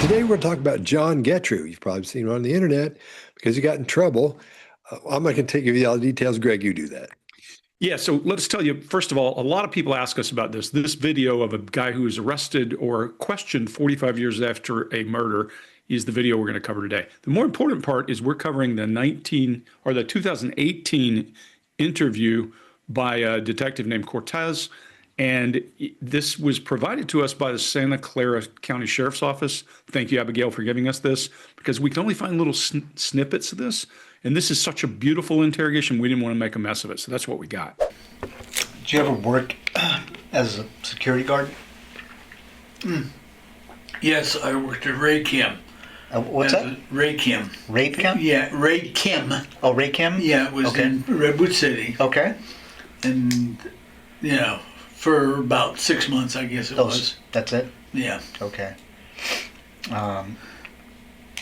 Today we're talking about John Getreu. You've probably seen him on the internet because he got in trouble. I'm not going to give you all the details. Greg, you do that. Yeah, so let's tell you, first of all, a lot of people ask us about this. This video of a guy who was arrested or questioned 45 years after a murder is the video we're going to cover today. The more important part is we're covering the 2018 interview by a detective named Cortez. And this was provided to us by the Santa Clara County Sheriff's Office. Thank you, Abigail, for giving us this, because we can only find little snippets of this. And this is such a beautiful interrogation, we didn't want to make a mess of it. So that's what we got. Did you ever work as a security guard? Yes, I worked at Ray Kim. What's that? Ray Kim. Raid Kim? Yeah, Ray Kim. Oh, Ray Kim? Yeah, it was Okay. in Redwood City. Okay. And, for about 6 months, I guess it was. That's it? Yeah. Okay.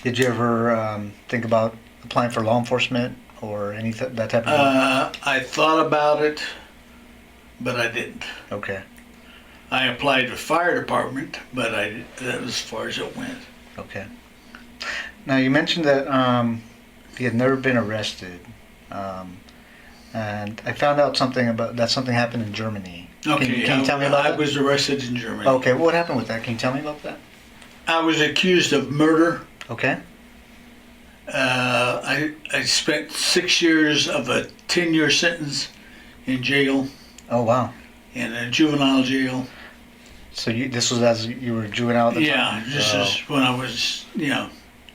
Did you ever think about applying for law enforcement or that type of I thought about it, but I didn't. Okay. I applied for fire department, but that was as far as it went. Okay. Now, you mentioned that you had never been arrested. And I found out something happened in Germany. Okay, Can you tell me about I that? was arrested in Germany. Okay, what happened with that? Can you tell me about that? I was accused of murder. Okay. I spent 6 years of a 10-year sentence in jail, Oh, wow. in a juvenile jail. So this was as you were juvenile at the Yeah, time? this is when I was,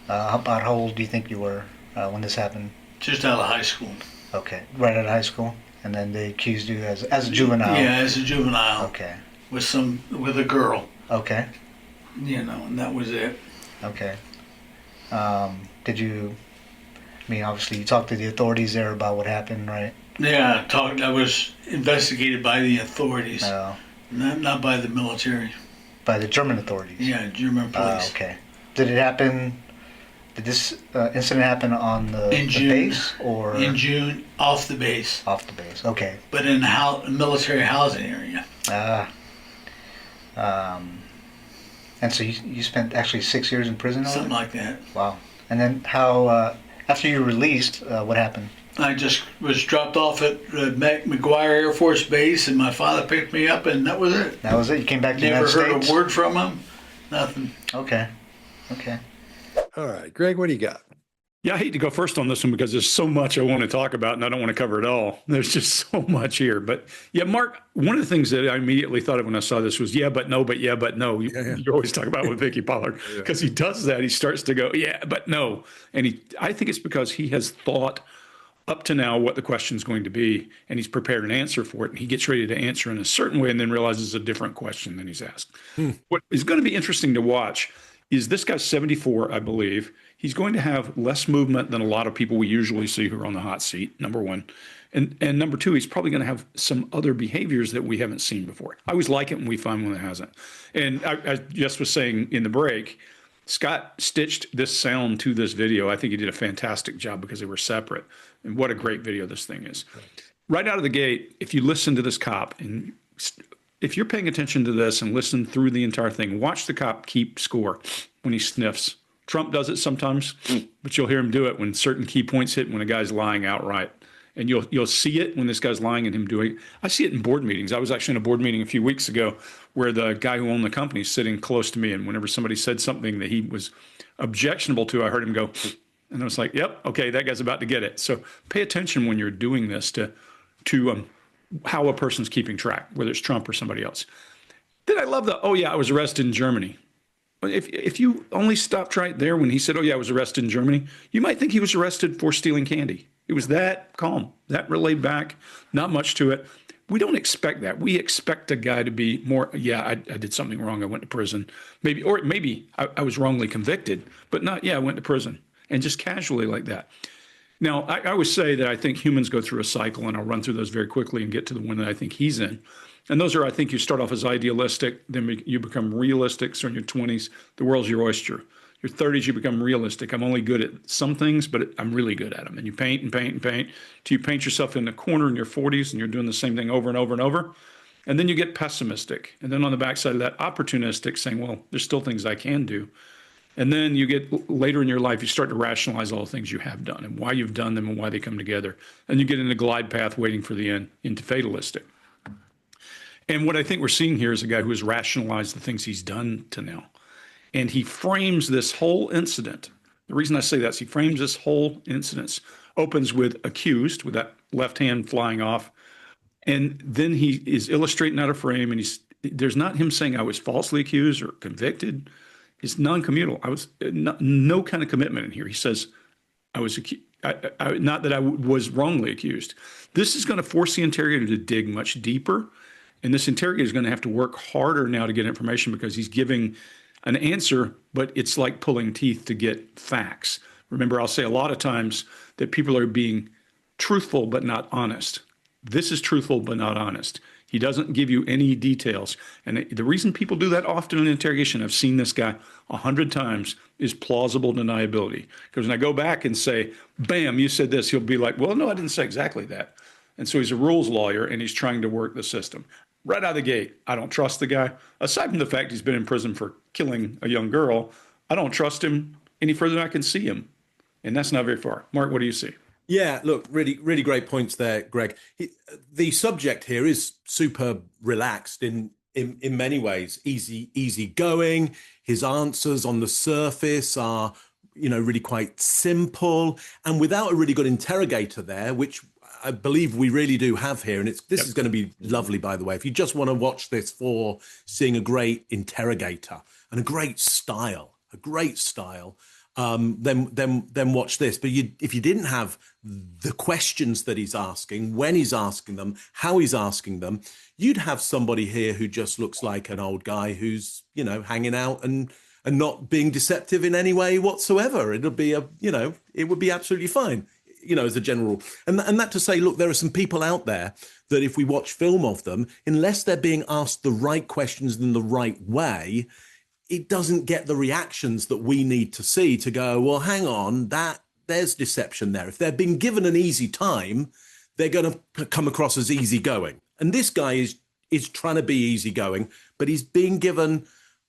About how old do you think you were when this happened? just out of high school. Okay, right out of high school, and then they accused you as a juvenile. Yeah, as a juvenile Okay. with a girl, Okay. and that was it. Okay. Did you? I mean, obviously, you talked to the authorities there about what happened, right? Yeah, I was investigated by the authorities, not by the military. By the German authorities. Yeah, German police. Okay. Did it happen? Did this incident happen on the June. base or In June, off the base, off the base? Okay. but in a military housing area. And so you spent actually 6 years in prison? Something like that. Wow. And then how? After you were released, what happened? I just was dropped off at McGuire Air Force Base, and my father picked me up, and that was it. That was it. You came back to the Never United heard States. a word from him. Nothing. Okay. Okay. All right, Greg, what do you got? Yeah, I hate to go first on this one because there's so much I want to talk about and I don't want to cover it all. There's just so much here. But yeah, Mark, one of the things that I immediately thought of when I saw this was, yeah, but no, but yeah, but no. You always talk about with Vicky Pollard because he does that. He starts to go, yeah, but no. And I think it's because he has thought up to now what the question is going to be, and he's prepared an answer for it, and he gets ready to answer in a certain way and then realizes a different question than he's asked. What is going to be interesting to watch is this guy's 74, I believe. He's going to have less movement than a lot of people we usually see who are on the hot seat, number one. And number two, he's probably going to have some other behaviors that we haven't seen before. I always like it when we find one that hasn't. And I just was saying in the break, Scott stitched this sound to this video. I think he did a fantastic job because they were separate. And what a great video this thing is. Right out of the gate, if you listen to this cop, and if you're paying attention to this and listen through the entire thing, watch the cop keep score when he sniffs. Trump does it sometimes, but you'll hear him do it when certain key points hit when a guy's lying outright. And you'll see it when this guy's lying and him doing it. I see it in board meetings. I was actually in a board meeting a few weeks ago where the guy who owned the company is sitting close to me. And whenever somebody said something that he was objectionable to, I heard him go, and I was like, yep, okay, that guy's about to get it. So pay attention when you're doing this to how a person's keeping track, whether it's Trump or somebody else. Then I love oh yeah, I was arrested in Germany. If you only stopped right there when he said, oh yeah, I was arrested in Germany, you might think he was arrested for stealing candy. It was that calm, that laid back, not much to it. We don't expect that. We expect a guy to be more, yeah, I did something wrong. I went to prison. Maybe I was wrongly convicted, but not, yeah, I went to prison. And just casually like that. Now, I always say that I think humans go through a cycle, and I'll run through those very quickly and get to the one that I think he's in. And those are, I think you start off as idealistic, then you become realistic. So in your 20s, the world's your oyster. Your 30s, you become realistic. I'm only good at some things, but I'm really good at them. And you paint and paint and paint till you paint yourself in the corner in your 40s, and you're doing the same thing over and over and over. And then you get pessimistic. And then on the backside of that, opportunistic, saying, well, there's still things I can do. And then you get later in your life, you start to rationalize all the things you have done and why you've done them and why they come together. And you get in a glide path waiting for the end into fatalistic. And what I think we're seeing here is a guy who has rationalized the things he's done to now. And he frames this whole incident. The reason I say that is he frames this whole incident, opens with accused, with that left hand flying off. And then he is illustrating out of frame, and there's not him saying I was falsely accused or convicted. It's non-committal. I was no kind of commitment in here. He says I was accused, not that I was wrongly accused. This is going to force the interrogator to dig much deeper, and this interrogator is going to have to work harder now to get information because he's giving an answer, but it's like pulling teeth to get facts. Remember, I'll say a lot of times that people are being truthful but not honest. This is truthful but not honest. He doesn't give you any details. And the reason people do that often in interrogation, I've seen this guy 100 times, is plausible deniability. Because when I go back and say, bam, you said this, he'll be like, well, no, I didn't say exactly that. And so he's a rules lawyer and he's trying to work the system. Right out of the gate, I don't trust the guy. Aside from the fact he's been in prison for killing a young girl, I don't trust him any further than I can see him. And that's not very far. Mark, what do you see? Yeah, look, really, really great points there, Greg. The subject here is super relaxed in many ways, easy going. His answers on the surface are, really quite simple. And without a really good interrogator there, which I believe we really do have here, and this is going to be lovely, by the way. If you just want to watch this for seeing a great interrogator and a great style, then watch this. But if you didn't have the questions that he's asking, when he's asking them, how he's asking them, you'd have somebody here who just looks like an old guy who's, hanging out and not being deceptive in any way whatsoever. It would be absolutely fine, as a general rule. And that to say, look, there are some people out there that if we watch film of them, unless they're being asked the right questions in the right way, it doesn't get the reactions that we need to see to go, well, hang on, there's deception there. If they're being given an easy time, they're going to come across as easygoing. And this guy is trying to be easygoing, but he's being given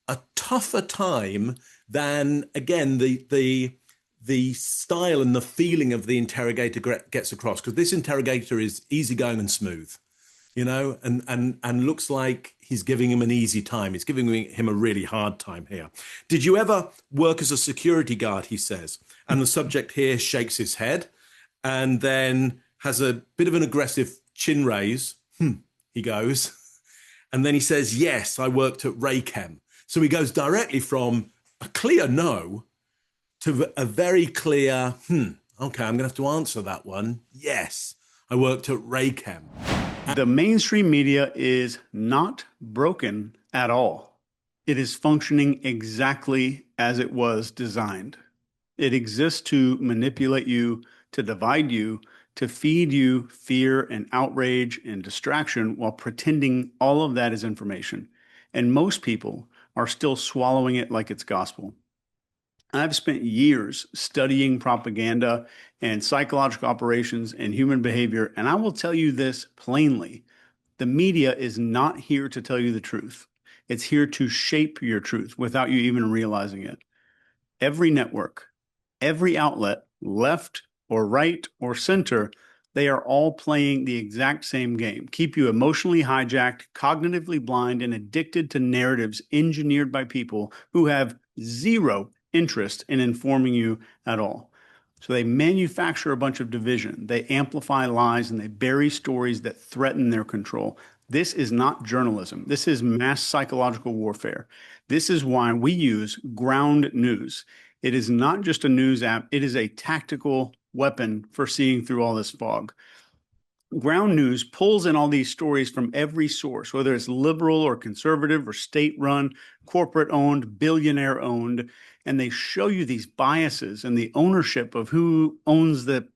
a tougher time than, again, the style and the feeling of the interrogator gets across, because this interrogator is easygoing and smooth, and looks like he's giving him an easy time. He's giving him a really hard time here. Did you ever work as a security guard, he says? And the subject here shakes his head and then has a bit of an aggressive chin raise. He goes. And then he says, yes, I worked at Raychem. So he goes directly from a clear no to a very clear, okay, I'm going to have to answer that one. Yes, I worked at Raychem. The mainstream media is not broken at all. It is functioning exactly as it was designed. It exists to manipulate you, to divide you, to feed you fear and outrage and distraction while pretending all of that is information. And most people are still swallowing it like it's gospel. I've spent years studying propaganda and psychological operations and human behavior, and I will tell you this plainly. The media is not here to tell you the truth. It's here to shape your truth without you even realizing it. Every network, every outlet, left or right or center, they are all playing the exact same game. Keep you emotionally hijacked, cognitively blind, and addicted to narratives engineered by people who have zero interest in informing you at all. So they manufacture a bunch of division, they amplify lies, and they bury stories that threaten their control. This is not journalism. This is mass psychological warfare. This is why we use ground news. It is not just a news app. It is a tactical weapon for seeing through all this fog. Ground news pulls in all these stories from every source, whether it's liberal or conservative or state-run, corporate-owned, billionaire-owned, and they show you these biases and the ownership of who owns the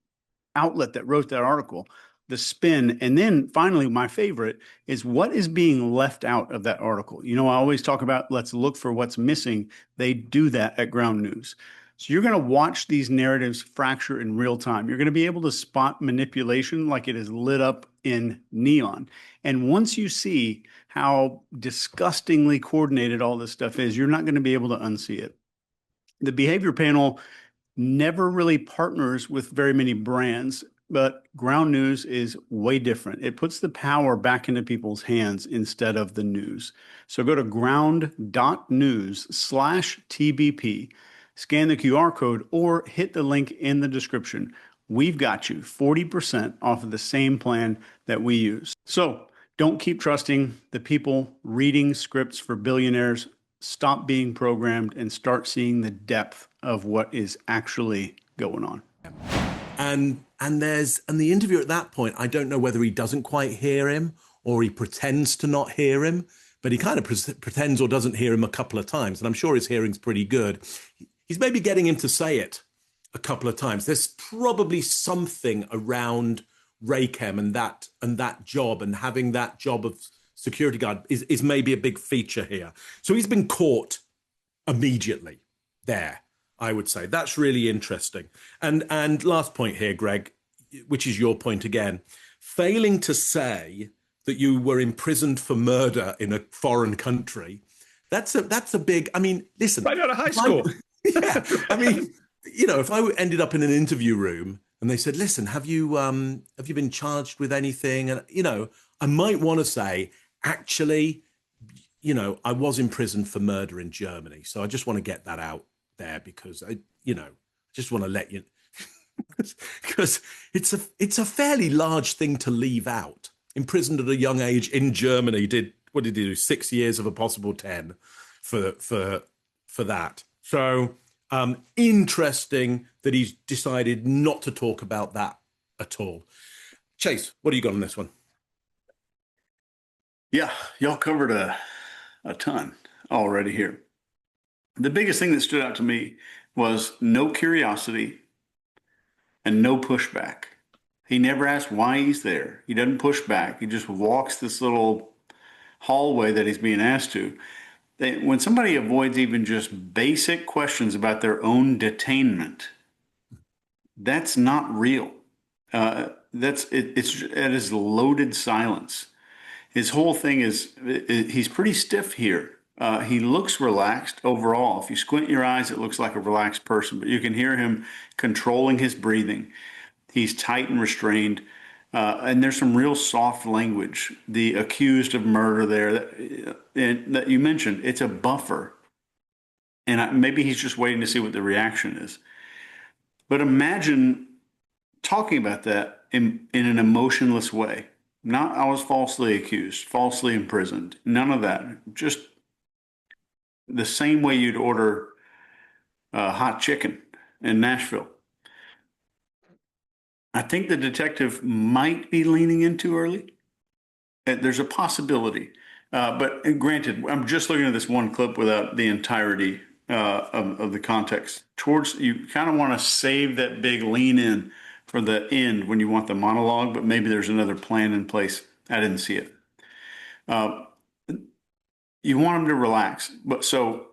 outlet that wrote that article, the spin. And then finally, my favorite is what is being left out of that article. I always talk about let's look for what's missing. They do that at ground news. So you're going to watch these narratives fracture in real time. You're going to be able to spot manipulation like it is lit up in neon. And once you see how disgustingly coordinated all this stuff is, you're not going to be able to unsee it. The behavior panel never really partners with very many brands, but Ground News is way different. It puts the power back into people's hands instead of the news. So go to ground.news/TBP, scan the QR code, or hit the link in the description. We've got you 40% off of the same plan that we use. So don't keep trusting the people reading scripts for billionaires. Stop being programmed and start seeing the depth of what is actually going on. And the interviewer at that point, I don't know whether he doesn't quite hear him or he pretends to not hear him, but he kind of pretends or doesn't hear him a couple of times. And I'm sure his hearing's pretty good. He's maybe getting him to say it a couple of times. There's probably something around Raychem and that job, and having that job of security guard is maybe a big feature here. So he's been caught immediately there, I would say. That's really interesting. And last point here, Greg, which is your point again, failing to say that you were imprisoned for murder in a foreign country, that's a big, I mean, listen. Right out of high school. Yeah, I mean, you know, if I ended up in an interview room and they said, listen, have you been charged with anything? And, you know, I might want to say, actually, you know, I was imprisoned for murder in Germany. So I just want to get that out there because I just want to let you, because it's a fairly large thing to leave out. Imprisoned at a young age in Germany, what did he do? 6 years of a possible 10 for that. So interesting that he's decided not to talk about that at all. Chase, what do you got on this one? Yeah, y'all covered a ton already here. The biggest thing that stood out to me was no curiosity and no pushback. He never asks why he's there. He doesn't push back. He just walks this little hallway that he's being asked to. When somebody avoids even just basic questions about their own detainment, that's not real. It is loaded silence. His whole thing is he's pretty stiff here. He looks relaxed overall. If you squint your eyes, it looks like a relaxed person, but you can hear him controlling his breathing. He's tight and restrained. And there's some real soft language. The accused of murder there that you mentioned, it's a buffer. And maybe he's just waiting to see what the reaction is. But imagine talking about that in an emotionless way. Not, I was falsely accused, falsely imprisoned. None of that. Just the same way you'd order hot chicken in Nashville. I think the detective might be leaning in too early. There's a possibility. But granted, I'm just looking at this one clip without the entirety of the context. You kind of want to save that big lean in for the end when you want the monologue, but maybe there's another plan in place. I didn't see it. You want him to relax. But so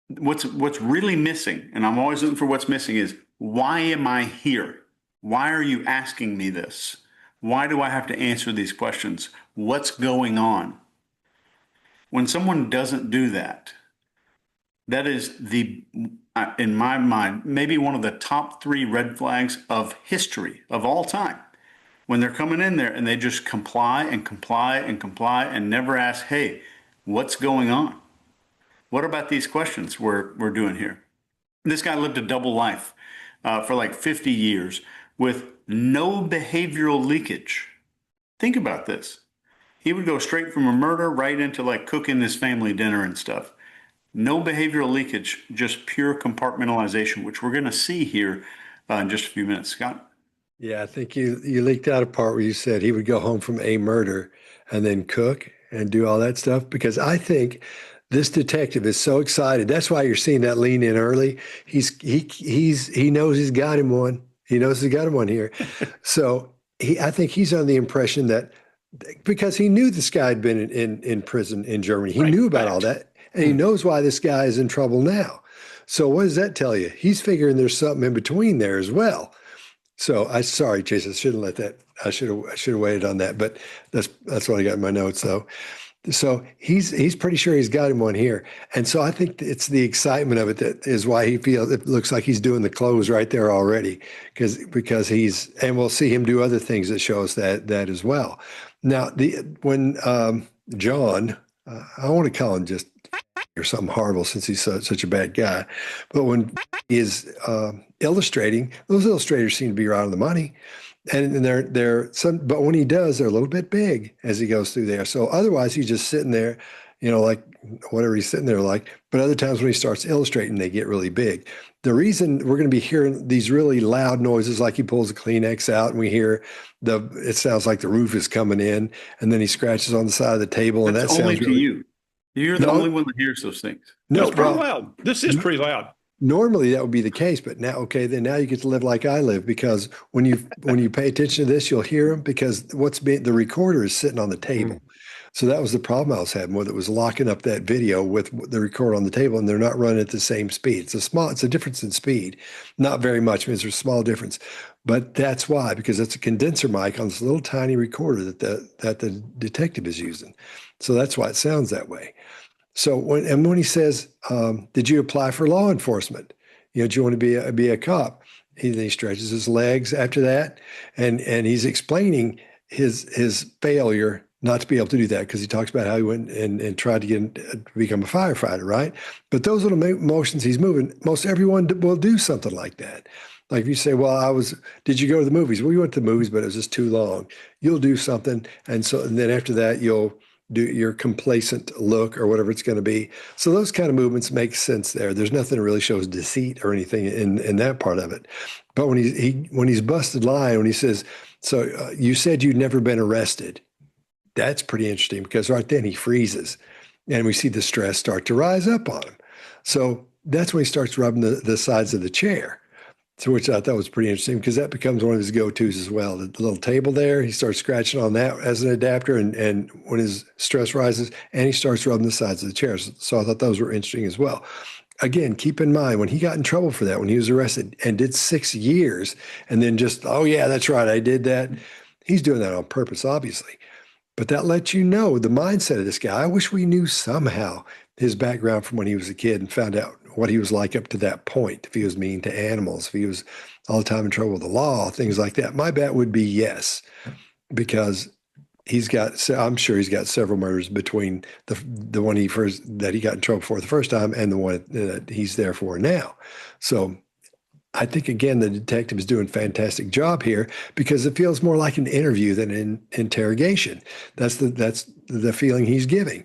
what's really missing, and I'm always looking for what's missing, is why am I here? Why are you asking me this? Why do I have to answer these questions? What's going on? When someone doesn't do that, that is in my mind, maybe one of the top 3 red flags of history of all time. When they're coming in there and they just comply and comply and comply and never ask, hey, what's going on? What about these questions we're doing here? This guy lived a double life for like 50 years with no behavioral leakage. Think about this. He would go straight from a murder right into like cooking his family dinner and stuff. No behavioral leakage, just pure compartmentalization, which we're going to see here in just a few minutes. Scott? Yeah, I think you leaked out a part where you said he would go home from a murder and then cook and do all that stuff, because I think this detective is so excited. That's why you're seeing that lean in early. He knows he's got him one. He knows he's got him one here. So I think he's under the impression that because he knew this guy had been in prison in Germany, he knew about all that, and he knows why this guy is in trouble now. So what does that tell you? He's figuring there's something in between there as well. So sorry, Chase, I shouldn't let that. I should have waited on that, but that's what I got in my notes though. So he's pretty sure he's got him one here. And so I think it's the excitement of it that is why he feels it looks like he's doing the close right there already, because he's, and we'll see him do other things that show us that as well. Now when John, I want to call him just or something horrible since he's such a bad guy, but when he is illustrating, those illustrators seem to be right on the money. And but when he does, they're a little bit big as he goes through there. So otherwise, he's just sitting there, like whatever he's sitting there like. But other times when he starts illustrating, they get really big. The reason we're going to be hearing these really loud noises, like he pulls the Kleenex out and we hear it sounds like the roof is coming in, and then he scratches on the side of the table, and That's that only sounds to really, you. You're the only one that hears those things. no, It's pretty well, loud. This is pretty loud. normally that would be the case, but now, okay, then now you get to live like I live, because when you pay attention to this, you'll hear them, because the recorder is sitting on the table. So that was the problem I was having with it, was locking up that video with the recorder on the table, and they're not running at the same speed. It's a difference in speed, not very much. I mean, it's a small difference, but that's why, because it's a condenser mic on this little tiny recorder that the detective is using. So that's why it sounds that way. So when he says, "Did you apply for law enforcement? Do you want to be a cop?" He stretches his legs after that, and he's explaining his failure not to be able to do that, because he talks about how he went and tried to become a firefighter, right? But those little motions he's moving, most everyone will do something like that. Like if you say, "Well, did you go to the movies?" "Well, we went to the movies, but it was just too long." You'll do something, and then after that, you'll do your complacent look or whatever it's going to be. So those kind of movements make sense there. There's nothing that really shows deceit or anything in that part of it. But when he's busted lying, when he says, "So you said you'd never been arrested," that's pretty interesting, because right then he freezes, and we see the stress start to rise up on him. So that's when he starts rubbing the sides of the chair. So which I thought was pretty interesting, because that becomes one of his go-tos as well. The little table there, he starts scratching on that as an adapter, and when his stress rises, and he starts rubbing the sides of the chairs. So I thought those were interesting as well. Again, keep in mind, when he got in trouble for that, when he was arrested and did 6 years, and then just, "Oh yeah, that's right, I did that." He's doing that on purpose, obviously. But that lets you know the mindset of this guy. I wish we knew somehow his background from when he was a kid and found out what he was like up to that point. If he was mean to animals, if he was all the time in trouble with the law, things like that. My bet would be yes, because I'm sure he's got several murders between the one that he got in trouble for the first time and the one that he's there for now. So I think, again, the detective is doing a fantastic job here, because it feels more like an interview than an interrogation. That's the feeling he's giving,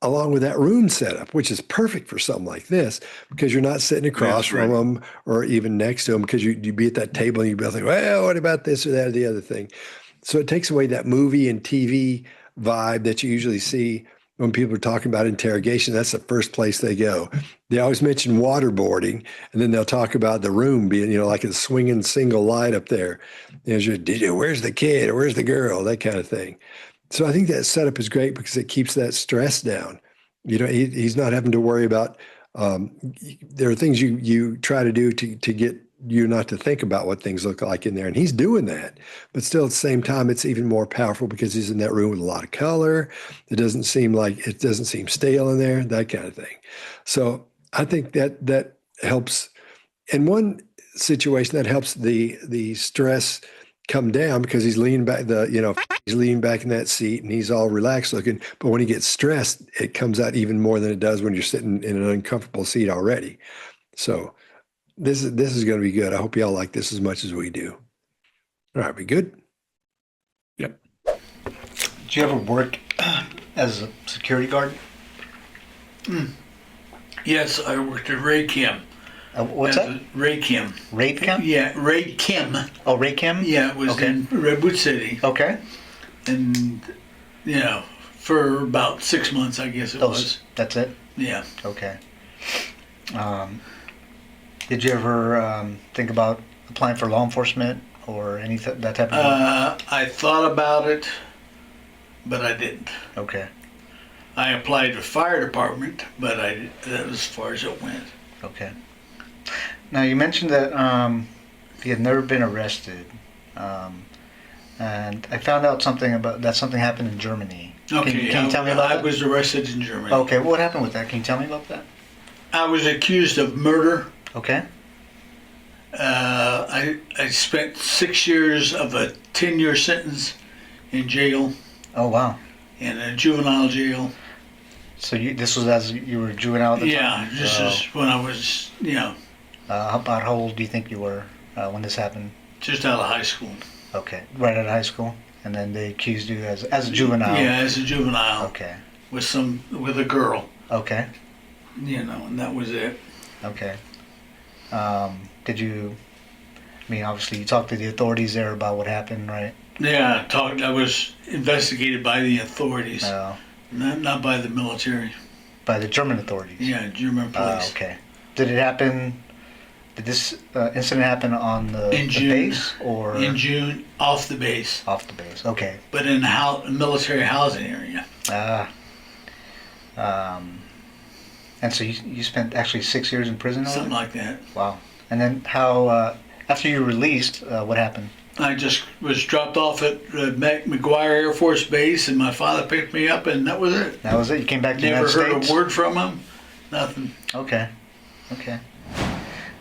along with that room setup, which is perfect for something like this, because you're not sitting across from him or even next to him, because you'd be at that table and you'd be like, "Well, what about this or that or the other thing?" So it takes away that movie and TV vibe that you usually see when people are talking about interrogation. That's the first place they go. They always mention waterboarding, and then they'll talk about the room being, like a swinging single light up there. Where's the kid or where's the girl? That kind of thing. So I think that setup is great, because it keeps that stress down. He's not having to worry about, there are things you try to do to get you not to think about what things look like in there. And he's doing that. But still, at the same time, it's even more powerful, because he's in that room with a lot of color. It doesn't seem stale in there, that kind of thing. So I think that helps. In one situation, that helps the stress come down, because he's leaning back, he's leaning back in that seat and he's all relaxed looking. But when he gets stressed, it comes out even more than it does when you're sitting in an uncomfortable seat already. So this is going to be good. I hope y'all like this as much as we do. All right, we good? Yep. Did you ever work as a security guard? Yes, I worked at Ray Kim. What's that? Ray Kim. Ray Kim? Yeah, Ray Kim. Oh, Ray Kim? Yeah, it was in Redwood City. Okay. And, for about 6 months, I guess it was. That's it? Yeah. Okay. Did you ever think about applying for law enforcement or that type of thing? I thought about it, but I didn't. Okay. I applied to fire department, but that was as far as it went. Okay. Now, you mentioned that you had never been arrested, and I found out something happened in Germany. Okay, can you tell me about I that? was arrested in Germany. Okay, what happened with that? Can you tell me about that? I was accused of murder. Okay. I spent 6 years of a 10-year sentence in jail, Oh wow. in a juvenile jail. So this was as you were juvenile at the Yeah, time? this is when I was, About how old do you think you were when this happened? just out of high school. Okay, right out of high school, and then they accused you as a juvenile. Yeah, as a juvenile Okay. with a girl, Okay. and that was it. Okay. Did you? I mean, obviously, you talked to the authorities there about what happened, right? Yeah, I was investigated by the authorities, not by the military. By the German authorities. Yeah, German police. Okay. Did it happen? Did this incident happen on the June. base or In June, off the base, off the base? Okay. but in a military housing area. And so you spent actually 6 years in prison over Something there? like that. Wow. And then how? After you were released, what happened? I just was dropped off at McGuire Air Force Base, and my father picked me up, and that was it. That was it. You came back to the Never United heard States. a word from him. Nothing. Okay. Okay.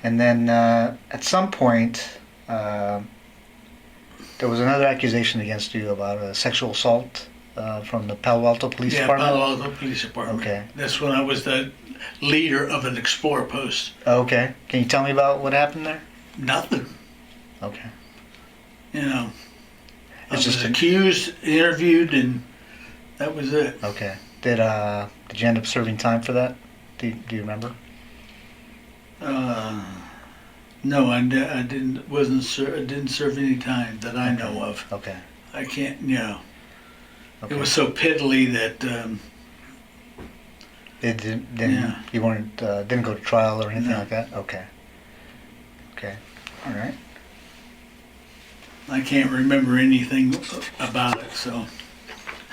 And then at some point, there was another accusation against you about a sexual assault from the Palo Alto Police Yeah, Department. Palo Alto Police Department. Okay. That's when I was the leader of an explorer post. Okay. Can you tell me about what happened there? Nothing. Okay. I It's was just accused, interviewed, and that was it. Okay. Did you end up serving time for that? Do you remember? No, I didn't. I didn't serve any time that I know of. Okay. I can't. Okay. It was so piddly that. It didn't. Yeah. You weren't. Didn't go to trial or anything No. like that. Okay. Okay. All right. I can't remember anything about it. So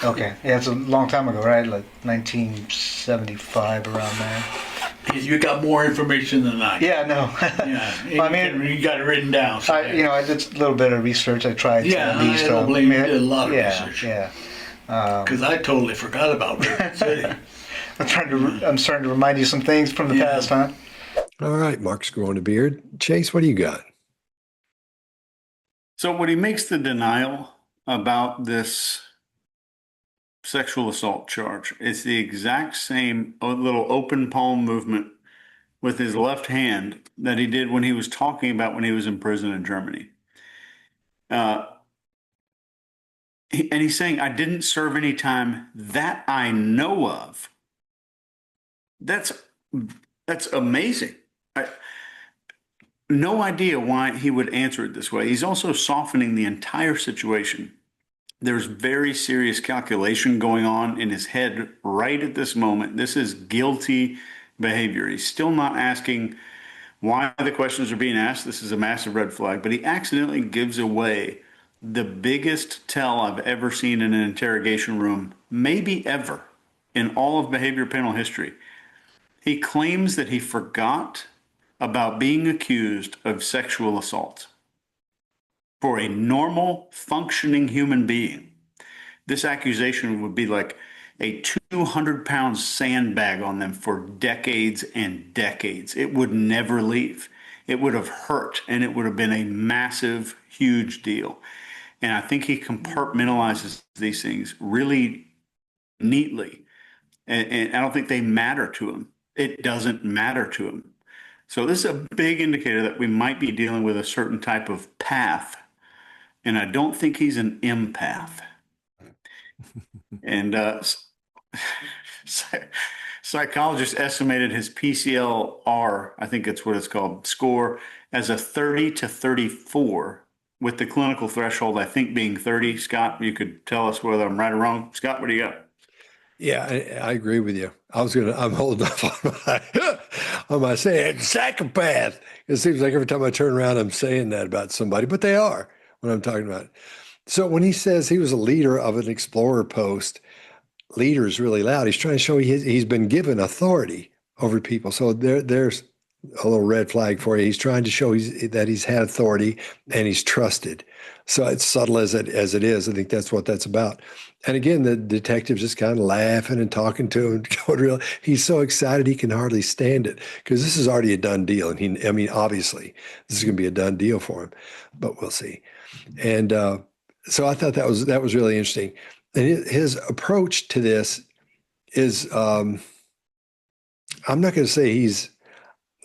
Okay. Yeah, it's a long time ago, right? Like 1975, around there. you got more information than I. Yeah. No. Yeah. Well, I mean, you got it written down. So I did a little bit of research. I tried. Yeah, to at least, I don't blame you. I Did a lot of yeah, research. Yeah. because I totally forgot about Redwood City. I'm starting to remind you some things from the Yeah. past, huh? All right, Mark's growing a beard. Chase, what do you got? So when he makes the denial about this sexual assault charge, it's the exact same little open palm movement with his left hand that he did when he was talking about when he was in prison in Germany. And he's saying, I didn't serve any time that I know of. That's amazing. No idea why he would answer it this way. He's also softening the entire situation. There's very serious calculation going on in his head right at this moment. This is guilty behavior. He's still not asking why the questions are being asked. This is a massive red flag, but he accidentally gives away the biggest tell I've ever seen in an interrogation room, maybe ever, in all of behavior panel history. He claims that he forgot about being accused of sexual assault. For a normal, functioning human being, this accusation would be like a 200-pound sandbag on them for decades and decades. It would never leave. It would have hurt, and it would have been a massive, huge deal. And I think he compartmentalizes these things really neatly. And I don't think they matter to him. It doesn't matter to him. So this is a big indicator that we might be dealing with a certain type of path. And I don't think he's an empath. And psychologists estimated his PCLR, I think it's what it's called, score as a 30 to 34, with the clinical threshold, I think, being 30. Scott, you could tell us whether I'm right or wrong. Scott, what do you got? Yeah, I agree with you. I'm holding off on my saying psychopath. It seems like every time I turn around, I'm saying that about somebody, but they are what I'm talking about. So when he says he was a leader of an explorer post, leader is really loud. He's trying to show he's been given authority over people. So there's a little red flag for you. He's trying to show that he's had authority and he's trusted. So it's subtle as it is. I think that's what that's about. And again, the detective's just kind of laughing and talking to him. Going real, he's so excited he can hardly stand it because this is already a done deal. And I mean, obviously, this is going to be a done deal for him, but we'll see. And so I thought that was really interesting. And his approach to this is, I'm not going to say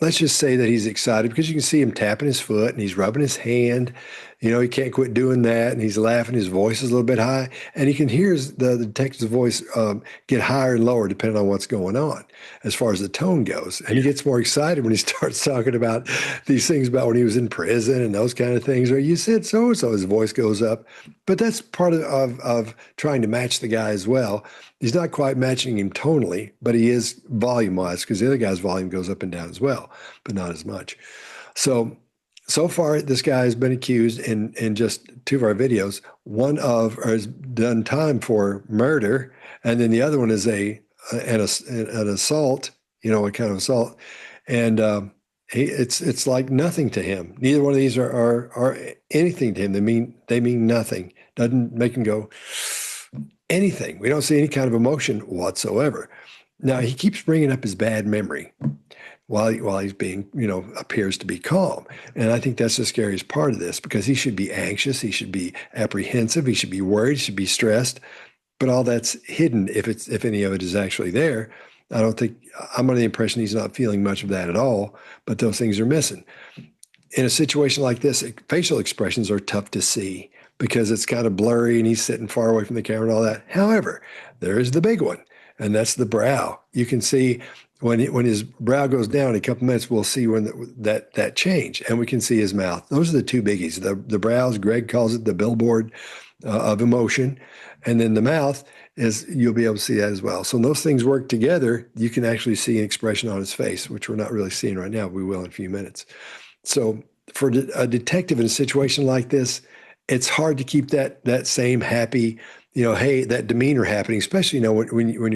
let's just say that he's excited because you can see him tapping his foot and he's rubbing his hand. You know, he can't quit doing that. And he's laughing. His voice is a little bit high. And he can hear the detective's voice get higher and lower depending on what's going on as far as the tone goes. And he gets more excited when he starts talking about these things about when he was in prison and those kind of things. Or you said so-and-so, his voice goes up. But that's part of trying to match the guy as well. He's not quite matching him tonally, but he is volume-wise because the other guy's volume goes up and down as well, but not as much. So far, this guy has been accused in just 2 of our videos. One has done time for murder, and then the other one is an assault. You know, a kind of assault, and it's like nothing to him. Neither one of these are anything to him. They mean nothing. Doesn't make him go anything. We don't see any kind of emotion whatsoever. Now he keeps bringing up his bad memory while he's being, appears to be calm. And I think that's the scariest part of this because he should be anxious. He should be apprehensive. He should be worried. He should be stressed. But all that's hidden if any of it is actually there. I'm under the impression he's not feeling much of that at all, but those things are missing. In a situation like this, facial expressions are tough to see because it's kind of blurry and he's sitting far away from the camera and all that. However, there is the big one, and that's the brow. You can see when his brow goes down in a couple minutes, we'll see when that change, and we can see his mouth. Those are the 2 biggies. The brows, Greg calls it the billboard of emotion, and then the mouth is, you'll be able to see that as well. So when those things work together, you can actually see an expression on his face, which we're not really seeing right now. We will in a few minutes. So for a detective in a situation like this, it's hard to keep that same happy, hey, that demeanor happening, especially when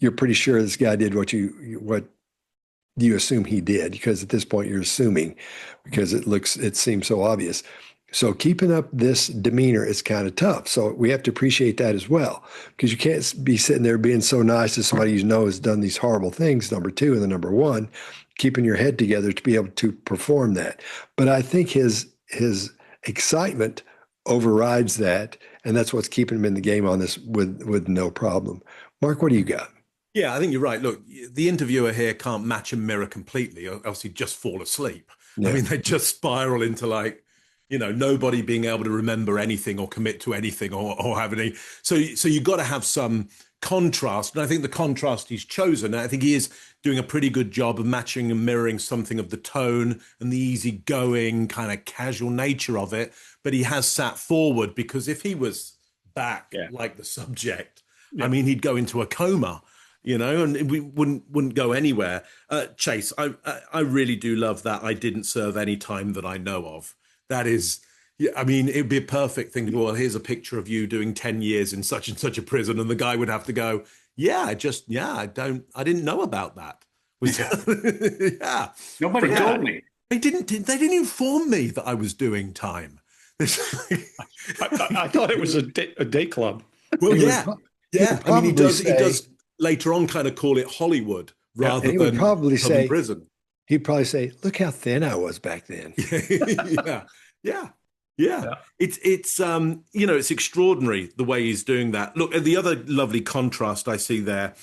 you're pretty sure this guy did what you assume he did, because at this point you're assuming because it seems so obvious. So keeping up this demeanor is kind of tough. So we have to appreciate that as well, because you can't be sitting there being so nice to somebody you know has done these horrible things, number 2, and then number 1, keeping your head together to be able to perform that. But I think his excitement overrides that, and that's what's keeping him in the game on this with no problem. Mark, what do you got? Yeah, I think you're right. Look, the interviewer here can't match a mirror completely, or else he'd just fall asleep. Yeah. I mean, they just spiral into nobody being able to remember anything or commit to anything or have any. So you've got to have some contrast. And I think the contrast he's chosen, I think he is doing a pretty good job of matching and mirroring something of the tone and the easygoing kind of casual nature of it. But he has sat forward, because if he was back like the subject, I mean, he'd go into a coma, and we wouldn't go anywhere. Chase, I really do love that. I didn't serve any time that I know of. That is, I mean, it'd be a perfect thing to go, well, here's a picture of you doing 10 years in such and such a prison. And the guy would have to go, I didn't know about that. Nobody told me. They didn't inform me that I was doing time. I thought it was a day club. Well, yeah. I mean, he does later on kind of call it Hollywood rather than probably say prison. He'd probably say, "Look how thin I was back then." Yeah. It's it's extraordinary the way he's doing that. Look, the other lovely contrast I see there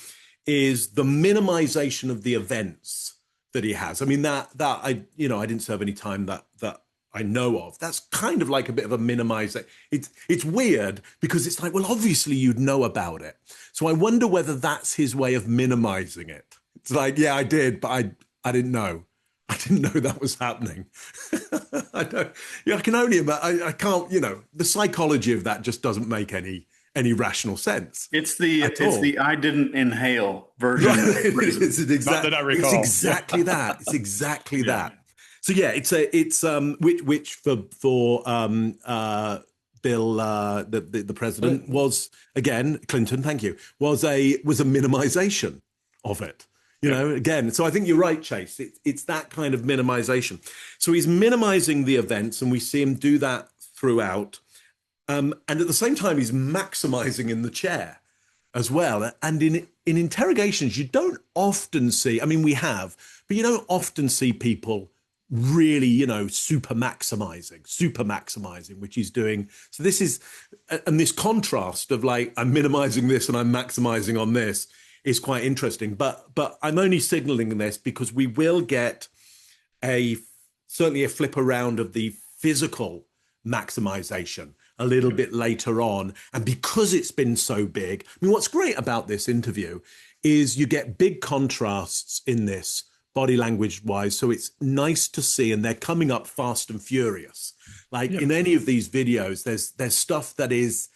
is the minimization of the events that he has. I mean, that I didn't serve any time that I know of. That's kind of like a bit of a minimization. It's weird because it's like, well, obviously you'd know about it. So I wonder whether that's his way of minimizing it. It's like, yeah, I did, but I didn't know. I didn't know that was happening. I can only imagine. I can't. The psychology of that just doesn't make any rational sense. It's the I didn't inhale version. Not that I recall. It's exactly that. It's exactly that. So yeah, it's which for Bill, the president, was, again, Clinton, thank you, was a minimization of it. You know, again, so I think you're right, Chase. It's that kind of minimization. So he's minimizing the events, and we see him do that throughout. And at the same time, he's maximizing in the chair as well. And in interrogations, you don't often see, I mean, we have, but you don't often see people really, you know, super maximizing, which he's doing. So this is, and this contrast of like, I'm minimizing this and I'm maximizing on this is quite interesting. But I'm only signaling this because we will get certainly a flip around of the physical maximization a little bit later on. And because it's been so big, I mean, what's great about this interview is you get big contrasts in this body language wise. So it's nice to see, and they're coming up fast and furious. Like in any of these videos, there's stuff that is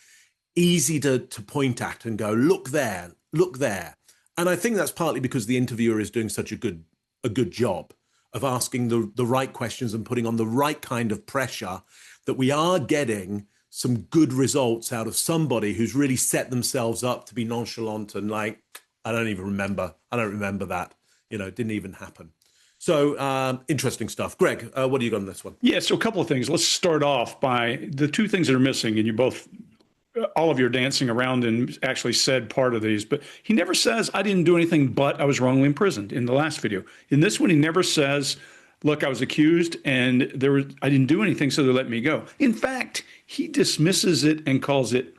easy to point at and go, look there. And I think that's partly because the interviewer is doing such a good job of asking the right questions and putting on the right kind of pressure, that we are getting some good results out of somebody who's really set themselves up to be nonchalant and like, I don't remember that, you know, it didn't even happen. So interesting stuff. Greg, what do you got on this one? Yeah, so a couple of things. Let's start off by the two things that are missing, and you both, all of you are dancing around and actually said part of these, but he never says, I didn't do anything, but I was wrongly imprisoned in the last video. In this one, he never says, look, I was accused and I didn't do anything, so they let me go. In fact, he dismisses it and calls it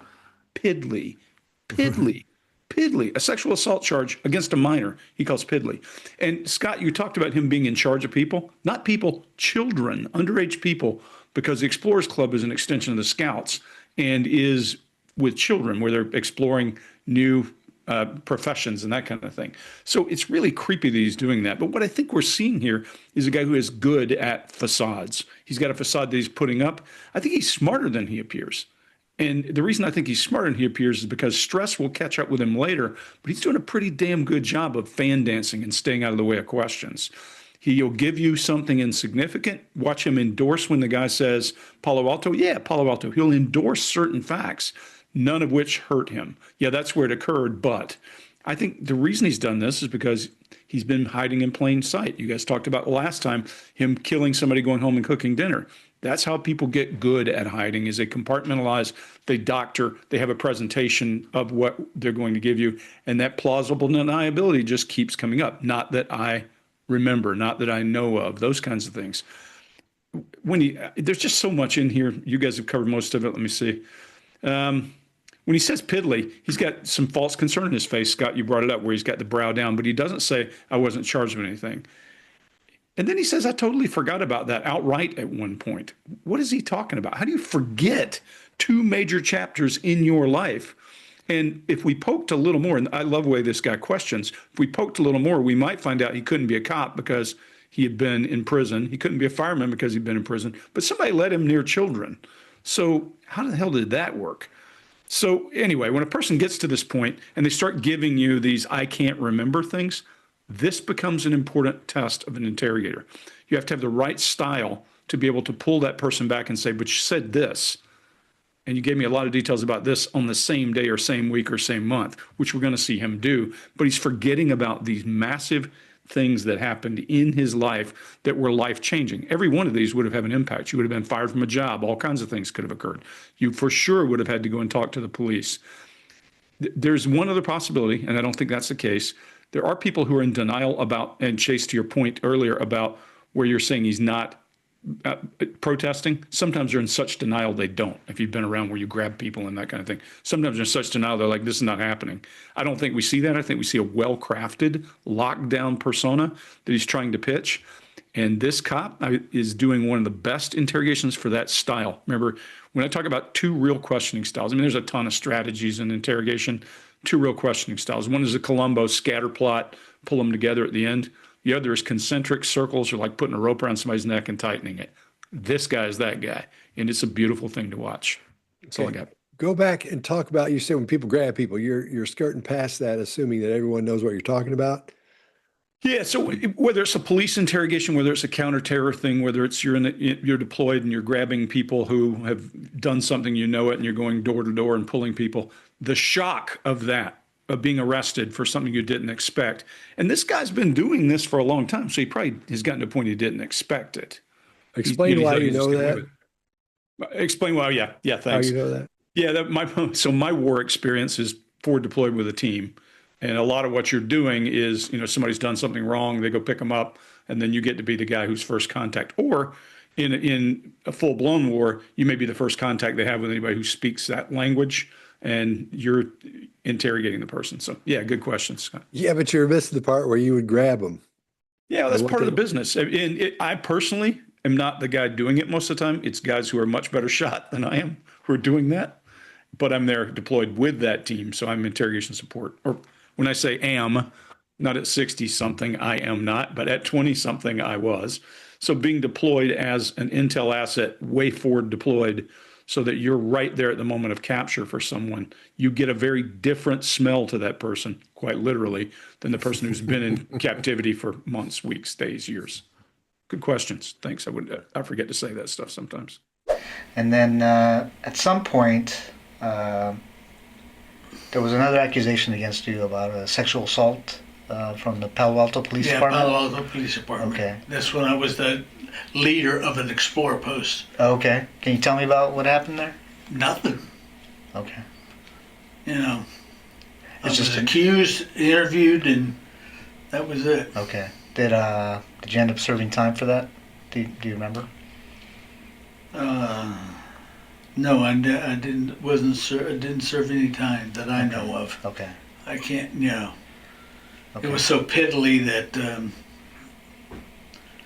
piddly. A sexual assault charge against a minor, he calls piddly. And Scott, you talked about him being in charge of people, not people, children, underage people, because the Explorers Club is an extension of the Scouts and is with children where they're exploring new professions and that kind of thing. So it's really creepy that he's doing that. But what I think we're seeing here is a guy who is good at facades. He's got a facade that he's putting up. I think he's smarter than he appears. And the reason I think he's smarter than he appears is because stress will catch up with him later, but he's doing a pretty damn good job of fan dancing and staying out of the way of questions. He'll give you something insignificant. Watch him endorse when the guy says Palo Alto. Yeah, Palo Alto. He'll endorse certain facts, none of which hurt him. Yeah, that's where it occurred. But I think the reason he's done this is because he's been hiding in plain sight. You guys talked about last time him killing somebody, going home and cooking dinner. That's how people get good at hiding, is they compartmentalize, they doctor, they have a presentation of what they're going to give you. And that plausible deniability just keeps coming up. Not that I remember, not that I know of, those kinds of things. There's just so much in here. You guys have covered most of it. Let me see. When he says piddly, he's got some false concern in his face. Scott, you brought it up, where he's got the brow down, but he doesn't say, I wasn't charged with anything. And then he says, I totally forgot about that outright at one point. What is he talking about? How do you forget two major chapters in your life? And if we poked a little more, and I love the way this guy questions, if we poked a little more, we might find out he couldn't be a cop because he had been in prison. He couldn't be a fireman because he'd been in prison, but somebody let him near children. So how the hell did that work? So anyway, when a person gets to this point and they start giving you these I can't remember things, this becomes an important test of an interrogator. You have to have the right style to be able to pull that person back and say, but you said this, and you gave me a lot of details about this on the same day or same week or same month, which we're going to see him do. But he's forgetting about these massive things that happened in his life that were life-changing. Every one of these would have had an impact. You would have been fired from a job. All kinds of things could have occurred. You for sure would have had to go and talk to the police. There's one other possibility, and I don't think that's the case. There are people who are in denial about, and Chase, to your point earlier about where you're saying he's not protesting, sometimes they're in such denial they don't. If you've been around where you grab people and that kind of thing, sometimes they're in such denial they're like, this is not happening. I don't think we see that. I think we see a well-crafted, lockdown persona that he's trying to pitch. And this cop is doing one of the best interrogations for that style. Remember, when I talk about two real questioning styles, I mean, there's a ton of strategies in interrogation, two real questioning styles. One is a Columbo scatter plot, pull them together at the end. The other is concentric circles, or like putting a rope around somebody's neck and tightening it. This guy is that guy, and it's a beautiful thing to watch. That's all I got. Go back and talk about, you said when people grab people, you're skirting past that, assuming that everyone knows what you're talking about. Yeah, so whether it's a police interrogation, whether it's a counterterror thing, whether it's you're deployed and you're grabbing people who have done something, you know it, and you're going door to door and pulling people, the shock of that being arrested for something you didn't expect. And this guy's been doing this for a long time, so he probably has gotten to a point he didn't expect it. Explain why you know that. Explain why. Yeah, How thanks. you know that? Yeah, my war experience is forward deployed with a team, and a lot of what you're doing is, somebody's done something wrong, they go pick them up, and then you get to be the guy who's first contact. Or in a full blown war, you may be the first contact they have with anybody who speaks that language, and you're interrogating the person. So yeah, good question, Scott. Yeah, but you're missing the part where you would grab them. Yeah, that's part of the business. And I personally am not the guy doing it most of the time. It's guys who are much better shot than I am who are doing that. But I'm there deployed with that team, so I'm interrogation support. Or when I say am, not at 60 something, I am not, but at 20 something, I was. So being deployed as an intel asset, way forward deployed, so that you're right there at the moment of capture for someone, you get a very different smell to that person, quite literally, than the person who's been in captivity for months, weeks, days, years. Good questions. Thanks. I forget to say that stuff sometimes. And then at some point, there was another accusation against you about a sexual assault from the Palo Alto Police Department? Palo Alto Police Department. Okay. That's when I was the leader of an Explorer post. Okay. Can you tell me about what happened there? Nothing. Okay. I It's was just accused, interviewed, and that was it. Okay. Did you end up serving time for that? Do you remember? No, I didn't. I didn't serve any time that I know of. Okay. I can't. Okay. It was so piddly that.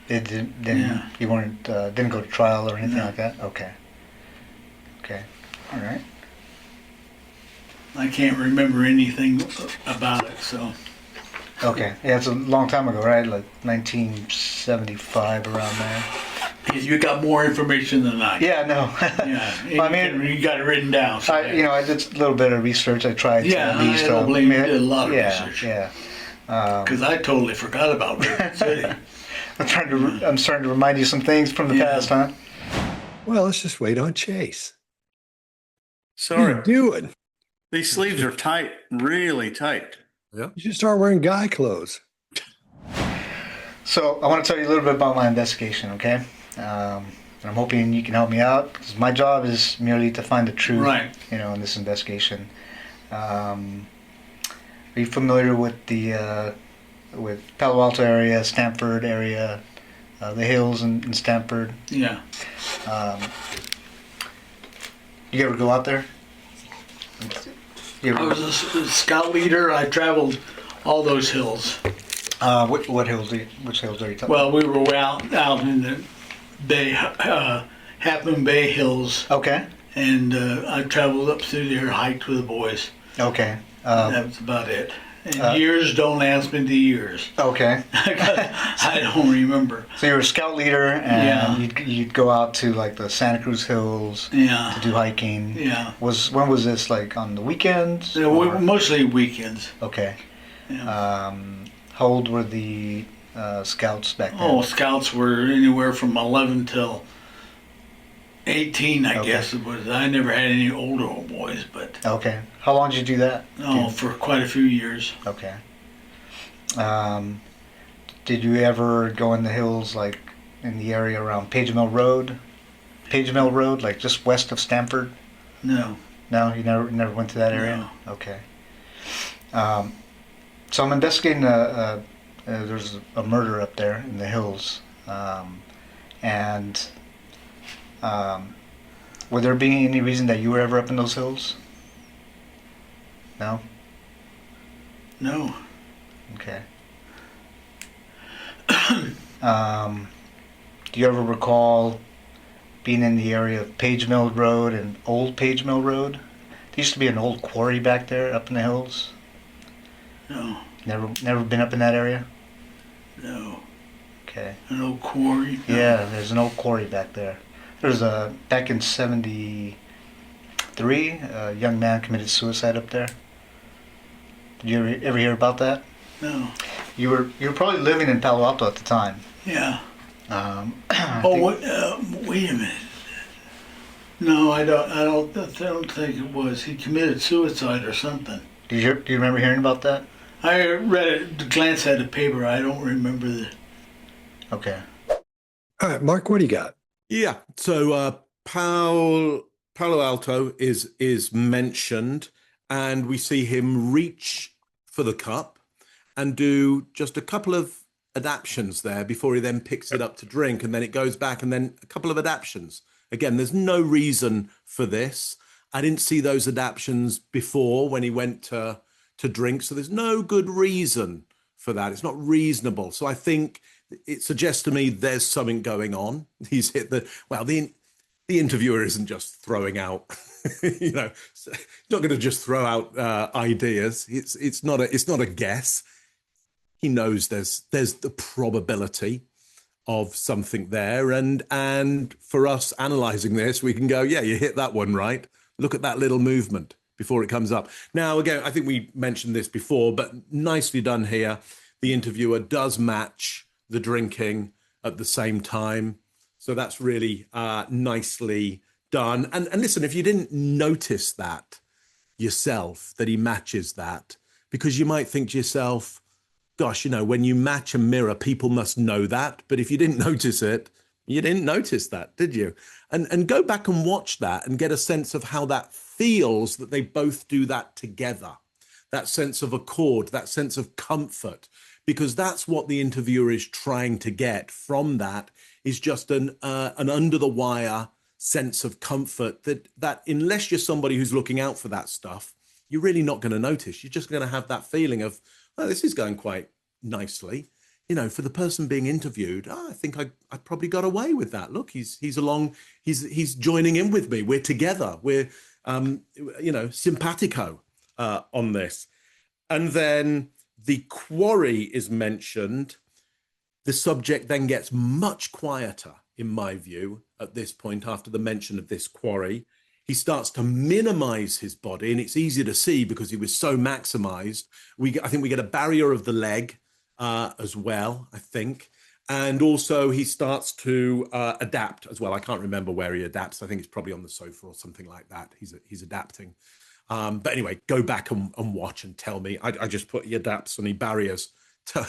It didn't. Yeah. You weren't. Didn't go to trial or anything like that. Okay. Okay. All right. I can't remember anything about it. So. Okay. Yeah, it's a long time ago, right? Like 1975, around there. You got more information than I. Yeah. No. Yeah. I mean, you got it written down. So I did a little bit of research. I tried. Yeah, to at least, I don't believe you did a lot of yeah, research. Yeah. Because I totally forgot about Redwood City. I'm starting to remind you some things from the past, huh? Well, let's just wait on Chase. What are Sorry, you doing? these sleeves are tight, really tight. You should start wearing guy clothes. So I want to tell you a little bit about my investigation, okay? And I'm hoping you can help me out, because my job is merely to find the truth, Right. in this investigation. Are you familiar with the with Palo Alto area, Stanford area, the hills in Stanford? Yeah. You ever go out there? I was a scout leader. I traveled all those hills. What hills? Which hills are you talking? Well, we were out in the Bay, Half Moon Bay Hills, Okay. and I traveled up through there, hiked with the boys. Okay. That was about it. And years, don't ask me the years. Okay. I don't remember. So you were a scout leader, and you'd go out to like the Santa Cruz Hills Yeah. to do hiking. Yeah. When was this? Like on the weekends? or- Mostly weekends. Okay. Yeah. How old were the scouts back then? Oh, scouts were anywhere from 11 till 18, I Okay. guess it was. I never had any older boys, but Okay. How long did you do that? for quite a few years. Okay. Did you ever go in the hills, like in the area around Page Mill Road? Page Mill Road, like just west of Stanford? No. No, you never went to that area? No. Okay. So I'm investigating there's a murder up there in the hills. And would there be any reason that you were ever up in those hills? No? No. Okay. Do you ever recall being in the area of Page Mill Road and Old Page Mill Road? There used to be an old quarry back there up in the hills. No. Never been up in that area? No. Okay. An old quarry. No. Yeah, there's an old quarry back there. There's back in '73, a young man committed suicide up there. Did you ever hear about that? No. You were probably living in Palo Alto at the time. Yeah. I Oh, think- wait a minute. No, I don't think it was. He committed suicide or something. Do you remember hearing about that? I read it, glance at the paper. I don't remember the. Okay. All right, Mark, what do you got? Yeah. So Palo Alto is mentioned, and we see him reach for the cup and do just a couple of adaptions there before he then picks it up to drink, and then it goes back, and then a couple of adaptions. Again, there's no reason for this. I didn't see those adaptions before when he went to drink, so there's no good reason for that. It's not reasonable. So I think it suggests to me there's something going on. He's hit the interviewer isn't just throwing out, he's not going to just throw out ideas. It's not a guess. He knows there's the probability of something there, and for us analyzing this, we can go, yeah, you hit that one right. Look at that little movement before it comes up. Now, again, I think we mentioned this before, but nicely done here. The interviewer does match the drinking at the same time. So that's really nicely done. And listen, if you didn't notice that yourself, that he matches that, because you might think to yourself, gosh, when you match a mirror, people must know that. But if you didn't notice it, you didn't notice that, did you? And go back and watch that and get a sense of how that feels that they both do that together. That sense of accord, that sense of comfort, because that's what the interviewer is trying to get from that, is just an under the wire sense of comfort that unless you're somebody who's looking out for that stuff, you're really not going to notice. You're just going to have that feeling of, oh, this is going quite nicely. For the person being interviewed, I think I probably got away with that. Look, he's along, he's joining in with me. We're together. We're, simpatico on this. And then the quarry is mentioned. The subject then gets much quieter, in my view, at this point, after the mention of this quarry. He starts to minimize his body, and it's easy to see because he was so maximized. I think we get a barrier of the leg as well, I think. And also he starts to adapt as well. I can't remember where he adapts. I think it's probably on the sofa or something like that. He's adapting. But anyway, go back and watch and tell me. I just put he adapts and he barriers to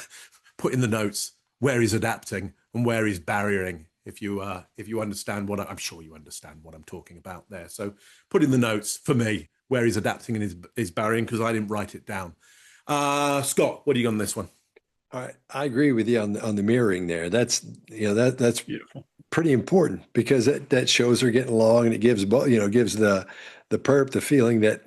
put in the notes where he's adapting and where he's barriering. If you understand I'm sure you understand what I'm talking about there. So put in the notes for me where he's adapting and is barriering, because I didn't write it down. Scott, what do you got on this one? All right, I agree with you on the mirroring there. That's that's Beautiful. pretty important, because that shows they're getting along, and it gives gives the perp the feeling that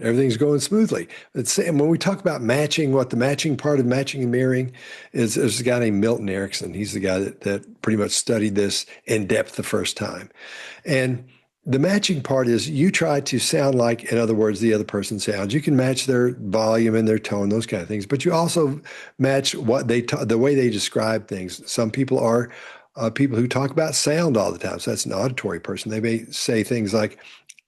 everything's going smoothly. And when we talk about matching, what the matching part of matching and mirroring is, there's a guy named Milton Erickson. He's the guy that pretty much studied this in depth the first time. And the matching part is you try to sound like, in other words, the other person sounds. You can match their volume and their tone, those kind of things, but you also match what the way they describe things. Some people are people who talk about sound all the time. So that's an auditory person. They may say things like,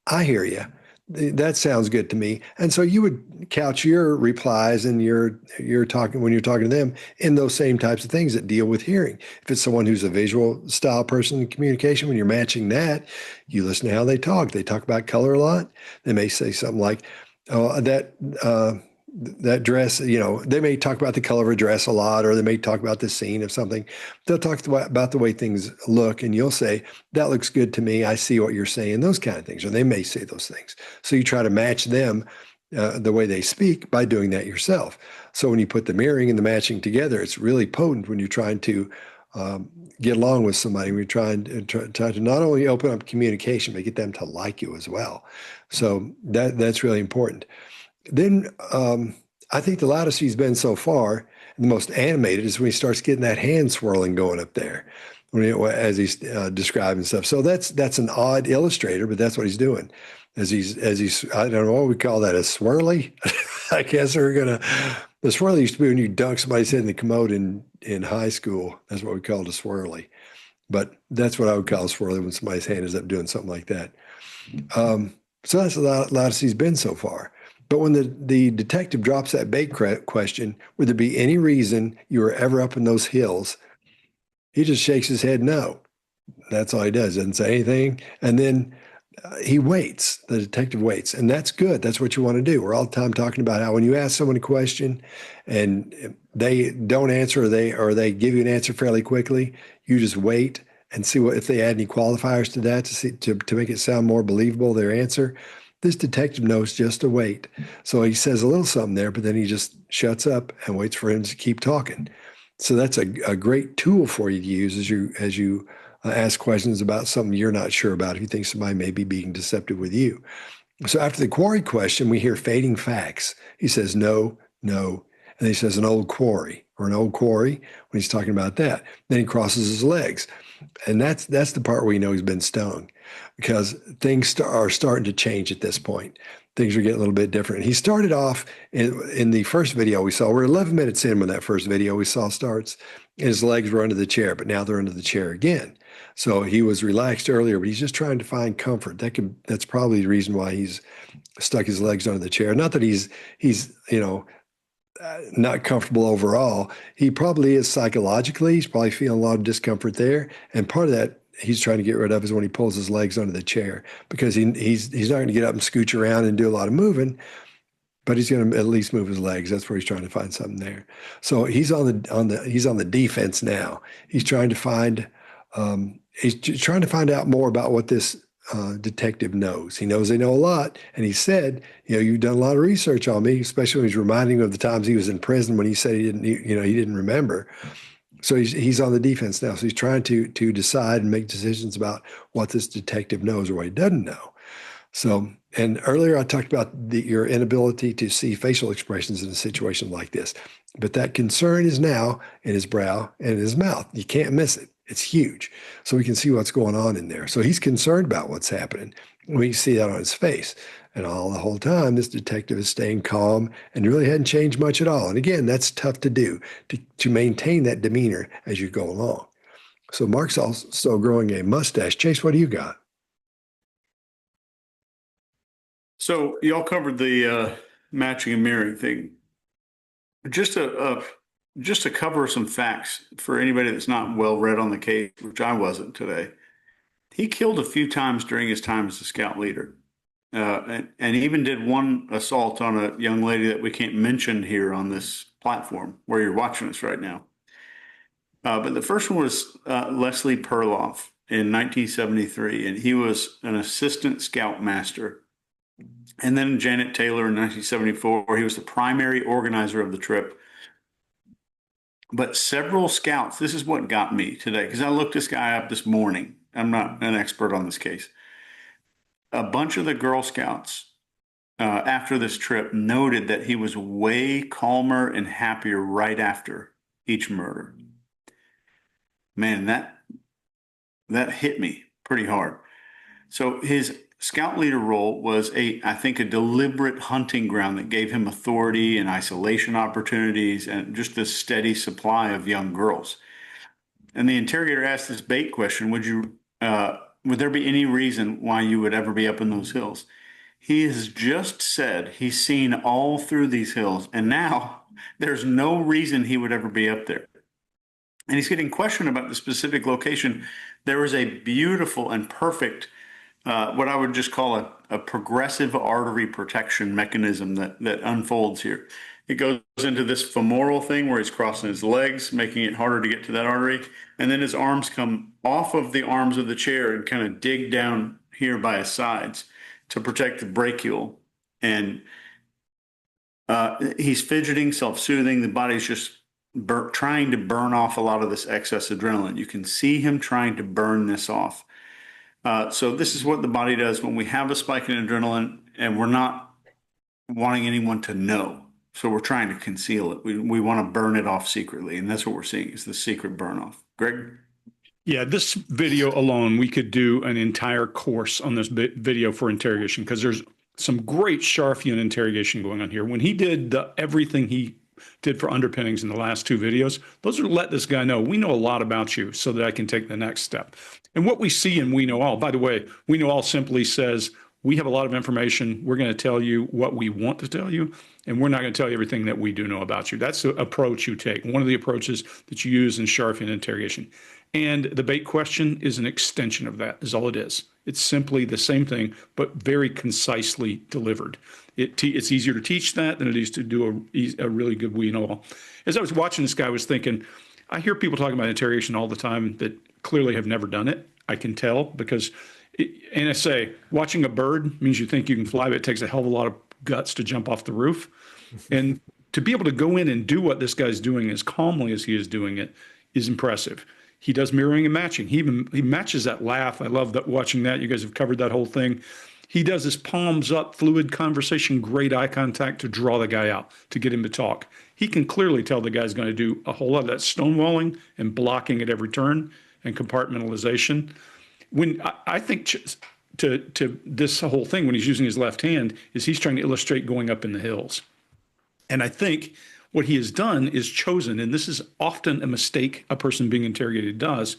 I hear you. That sounds good to me. And so you would couch your replies and you're talking when you're talking to them in those same types of things that deal with hearing. If it's someone who's a visual style person in communication, when you're matching that, you listen to how they talk. They talk about color a lot. They may say something like, "Oh, that dress," they may talk about the color of a dress a lot, or they may talk about the scene of something. They'll talk about the way things look, and you'll say, that looks good to me. I see what you're saying, those kind of things, or they may say those things. So you try to match them the way they speak by doing that yourself. So when you put the mirroring and the matching together, it's really potent when you're trying to get along with somebody. We're trying to not only open up communication, but get them to like you as well. So that's really important. Then I think the loudest he's been so far, and the most animated, is when he starts getting that hand swirling going up there, as he's describing stuff. So that's an odd illustrator, but that's what he's doing. As he's I don't know what we call that, a swirly. I guess the swirly used to be when you dunk somebody's head in the commode in high school. That's what we called a swirly. But that's what I would call a swirly, when somebody's hand is up doing something like that. So that's the loudest he's been so far. But when the detective drops that bait question, would there be any reason you were ever up in those hills? He just shakes his head no. That's all he does. Doesn't say anything. And then he waits. The detective waits, and that's good. That's what you want to do. We're all the time talking about how when you ask someone a question and they don't answer, or they give you an answer fairly quickly, you just wait and see what if they add any qualifiers to that to make it sound more believable, their answer. This detective knows just to wait. So he says a little something there, but then he just shuts up and waits for him to keep talking. So that's a great tool for you to use as you ask questions about something you're not sure about if you think somebody may be being deceptive with you. So after the quarry question, we hear fading facts. He says, no, no. And he says an old quarry or an old quarry when he's talking about that. Then he crosses his legs. And that's the part where you know he's been stung, because things are starting to change at this point. Things are getting a little bit different. He started off in the first video we saw. We're 11 minutes in when that first video we saw starts. And his legs were under the chair, but now they're under the chair again. So he was relaxed earlier, but he's just trying to find comfort. That's probably the reason why he's stuck his legs under the chair. Not that he's not comfortable overall. He probably is psychologically. He's probably feeling a lot of discomfort there. And part of that he's trying to get rid of is when he pulls his legs under the chair, because he's not going to get up and scooch around and do a lot of moving, but he's going to at least move his legs. That's where he's trying to find something there. So he's on the defense now. He's trying to find out more about what this detective knows. He knows they know a lot, and he said, you've done a lot of research on me, especially when he's reminding him of the times he was in prison when he said he didn't remember. So he's on the defense now. So he's trying to decide and make decisions about what this detective knows or what he doesn't know. So, and earlier I talked about your inability to see facial expressions in a situation like this, but that concern is now in his brow and in his mouth. You can't miss it. It's huge. So we can see what's going on in there. So he's concerned about what's happening. We see that on his face. And the whole time, this detective is staying calm and really hadn't changed much at all. And again, that's tough to do, to maintain that demeanor as you go along. So Mark's also growing a mustache. Chase, what do you got? So y'all covered the matching and mirroring thing. Just to cover some facts for anybody that's not well read on the case, which I wasn't today. He killed a few times during his time as a scout leader. And even did one assault on a young lady that we can't mention here on this platform where you're watching us right now. But the first one was Leslie Perloff in 1973, and he was an assistant scoutmaster. And then Janet Taylor in 1974, he was the primary organizer of the trip. But several scouts, this is what got me today, because I looked this guy up this morning. I'm not an expert on this case. A bunch of the Girl Scouts after this trip noted that he was way calmer and happier right after each murder. Man, that hit me pretty hard. So his scout leader role was I think a deliberate hunting ground that gave him authority and isolation opportunities and just this steady supply of young girls. And the interrogator asked this bait question, would there be any reason why you would ever be up in those hills? He has just said he's seen all through these hills, and now there's no reason he would ever be up there. And he's getting questioned about the specific location. There is a beautiful and perfect, what I would just call a progressive artery protection mechanism that unfolds here. It goes into this femoral thing where he's crossing his legs, making it harder to get to that artery. And then his arms come off of the arms of the chair and kind of dig down here by his sides to protect the brachial. And he's fidgeting, self-soothing. The body's just trying to burn off a lot of this excess adrenaline. You can see him trying to burn this off. So this is what the body does when we have a spike in adrenaline and we're not wanting anyone to know. So we're trying to conceal it. We want to burn it off secretly. And that's what we're seeing is the secret burn off. Greg? Yeah, this video alone, we could do an entire course on this video for interrogation, because there's some great Scharfian interrogation going on here. When he did everything he did for underpinnings in the last two videos, those are to let this guy know, we know a lot about you so that I can take the next step. And what we see in We Know All, by the way, We Know All simply says, we have a lot of information. We're going to tell you what we want to tell you, and we're not going to tell you everything that we do know about you. That's the approach you take, one of the approaches that you use in Scharfian interrogation. And the bait question is an extension of that, is all it is. It's simply the same thing, but very concisely delivered. It's easier to teach that than it is to do a really good we know all. As I was watching this guy, I was thinking, I hear people talking about interrogation all the time that clearly have never done it. I can tell because, and I say, watching a bird means you think you can fly, but it takes a hell of a lot of guts to jump off the roof. And to be able to go in and do what this guy's doing as calmly as he is doing it is impressive. He does mirroring and matching. He matches that laugh. I love that, watching that. You guys have covered that whole thing. He does his palms up, fluid conversation, great eye contact to draw the guy out, to get him to talk. He can clearly tell the guy's going to do a whole lot of that stonewalling and blocking at every turn and compartmentalization. When I think to this whole thing, when he's using his left hand, is he's trying to illustrate going up in the hills. And I think what he has done is chosen, and this is often a mistake a person being interrogated does.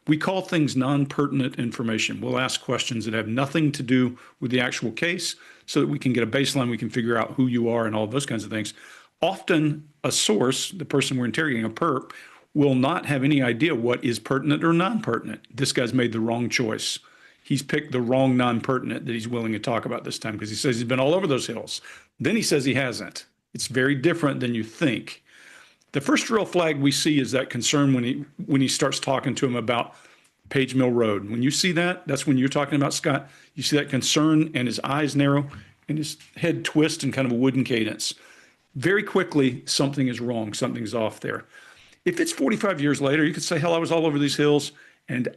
We call things non-pertinent information. We'll ask questions that have nothing to do with the actual case so that we can get a baseline, we can figure out who you are and all those kinds of things. Often a source, the person we're interrogating, a perp, will not have any idea what is pertinent or non-pertinent. This guy's made the wrong choice. He's picked the wrong non-pertinent that he's willing to talk about this time because he says he's been all over those hills. Then he says he hasn't. It's very different than you think. The first real flag we see is that concern when he starts talking to him about Page Mill Road. When you see that, that's when you're talking about, Scott. You see that concern and his eyes narrow and his head twist in kind of a wooden cadence. Very quickly, something is wrong. Something's off there. If it's 45 years later, you could say, hell, I was all over these hills, and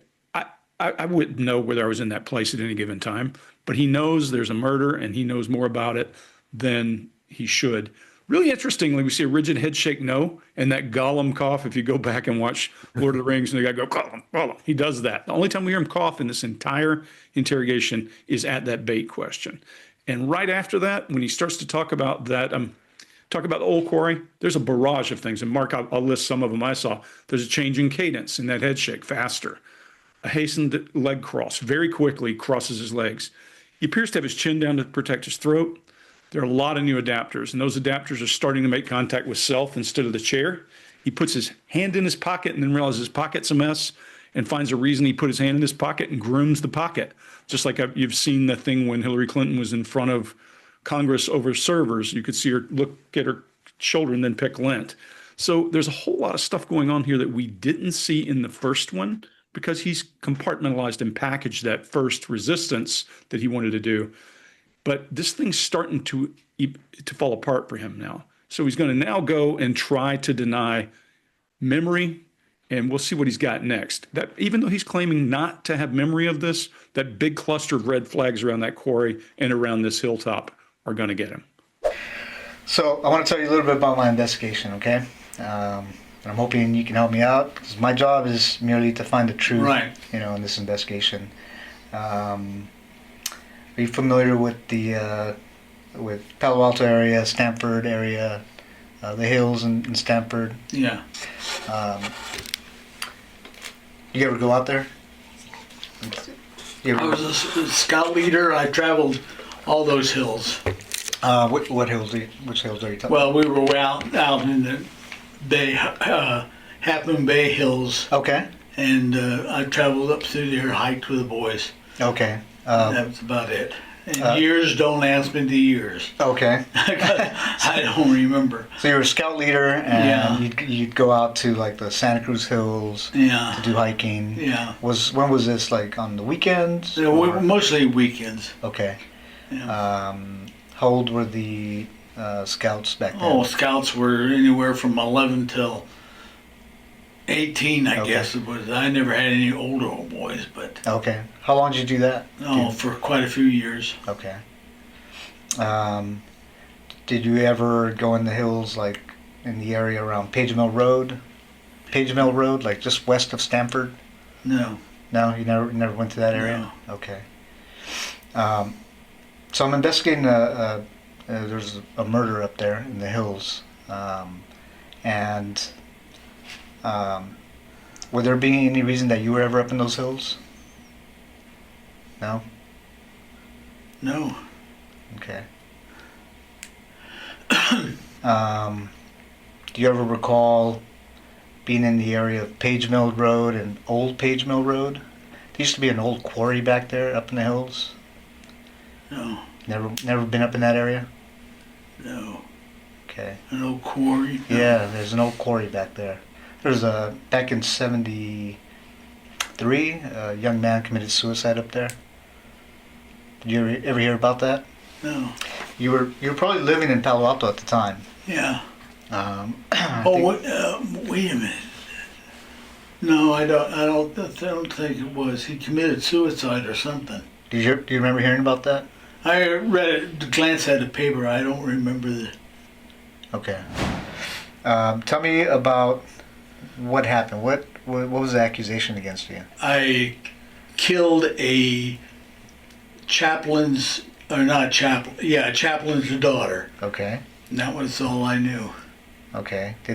I wouldn't know whether I was in that place at any given time. But he knows there's a murder, and he knows more about it than he should. Really interestingly, we see a rigid head shake no, and that Gollum cough. If you go back and watch Lord of the Rings, and the guy go, Gollum, Gollum, he does that. The only time we hear him cough in this entire interrogation is at that bait question. And right after that, when he starts to talk about that, talk about the old quarry, there's a barrage of things. And Mark, I'll list some of them I saw. There's a change in cadence in that head shake, faster. A hastened leg cross, very quickly crosses his legs. He appears to have his chin down to protect his throat. There are a lot of new adapters, and those adapters are starting to make contact with self instead of the chair. He puts his hand in his pocket and then realizes his pocket's a mess and finds a reason he put his hand in his pocket and grooms the pocket. Just like you've seen the thing when Hillary Clinton was in front of Congress over servers. You could see her look at her shoulder and then pick lint. So there's a whole lot of stuff going on here that we didn't see in the first one because he's compartmentalized and packaged that first resistance that he wanted to do. But this thing's starting to fall apart for him now. So he's going to now go and try to deny memory, and we'll see what he's got next. That even though he's claiming not to have memory of this, that big cluster of red flags around that quarry and around this hilltop are going to get him. So I want to tell you a little bit about my investigation, okay? And I'm hoping you can help me out because my job is merely to find the truth, Right. in this investigation. Are you familiar with the with Palo Alto area, Stanford area, the hills in Stanford? Yeah. You ever go out there? I was a scout leader. I traveled all those hills. What hills? Which hills are you talking? Well, we were out in the Bay, Half Moon Bay Hills, Okay. and I traveled up through there, hiked with the boys. Okay. That was about it. And years, don't ask me the years. Okay. I don't remember. So you were a scout leader, and Yeah. you'd go out to like the Santa Cruz Hills Yeah. to do hiking. Yeah. When was this? Like on the weekends? So or- mostly weekends. Okay. Yeah. How old were the scouts back then? Oh, scouts were anywhere from 11 till 18, I Okay. guess it was. I never had any older old boys, but Okay. How long did you do that? for quite a few years. Okay. Did you ever go in the hills, like in the area around Page Mill Road? Page Mill Road, like just west of Stanford? No. No, you never went to that area? No. Okay. So I'm investigating there's a murder up there in the hills. Would there be any reason that you were ever up in those hills? No? No. Okay. Do you ever recall being in the area of Page Mill Road and Old Page Mill Road. There used to be an old quarry back there up in the hills. No, Never been up in that area? no. Okay. An old quarry? No. Yeah, there's an old quarry back there. There's back in 73, a young man committed suicide up there. Did you ever hear about that? No. You were probably living in Palo Alto at the time. Yeah. I Oh, think- wait a minute. No, I don't think it was. He committed suicide or something. do you remember hearing about that? I read it, glanced at the paper. I don't remember the. Okay. Tell me about what happened. What was the accusation against you? I killed a chaplain's, or not chaplain. Yeah, a chaplain's daughter. Okay. And that was all I knew. Okay. Do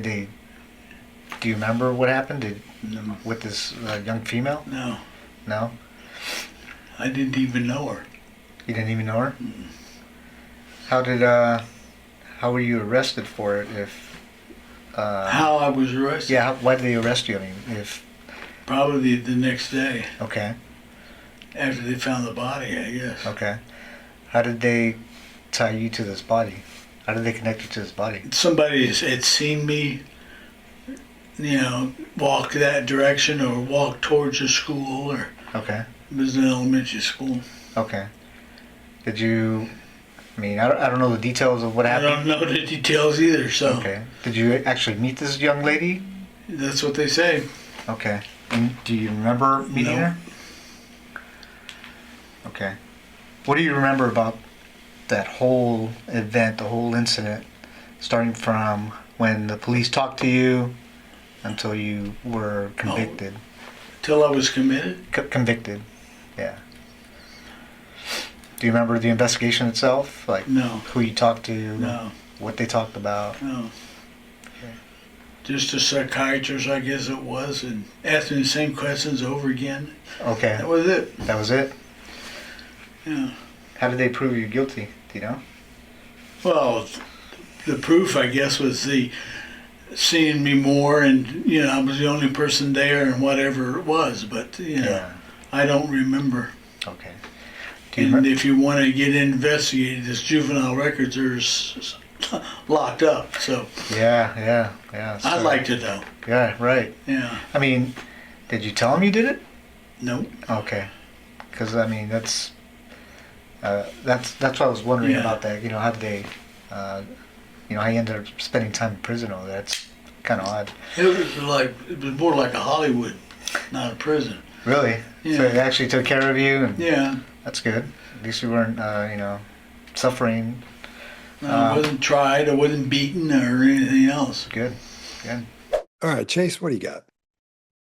you remember what happened? No. With this young female? No, No? I didn't even know her. You didn't even know her? How were you arrested for it if... How I was arrested? Yeah, why did they arrest you? I mean, Probably the next day okay, after they found the body, I guess. okay. How did they tie you to this body? How did they connect you to this body? Somebody had seen me, walk that direction or walk towards a school, or Okay, it was an elementary school. okay. Did you, I mean, I don't know the details of what I happened. don't know the details either, so Okay. Did you actually meet this young lady? that's what they say. Okay. And do you remember meeting No. her? Okay. What do you remember about that whole event, the whole incident, starting from when the police talked to you until you were convicted? Till I was committed? Convicted, yeah. Do you remember the investigation itself? Like No, who you talked to, no, what they talked about? no. Just a psychiatrist, I guess it was, and asking the same questions over again. Okay, That was it. that was it. Yeah. How did they prove you guilty? Do you know? Well, the proof, I guess, was the seeing me more, and I was the only person there, and whatever it was. But Yeah. I don't remember. Okay. Do you And remember? if you want to get investigated, this juvenile records are locked up. So Yeah. So, I'd like to know. Yeah, right. Yeah. I mean, did you tell him you did it? No. Okay. Because I mean, that's what I was wondering Yeah. about that. How did they, how you ended up spending time in prison? Over there. That's kind of odd. It was more like a Hollywood, not a prison. Really? Yeah. So they actually took care of you, and Yeah. that's good. At least you weren't, suffering. I wasn't tried. I wasn't beaten or anything else. Good. Good. All right, Chase, what do you got?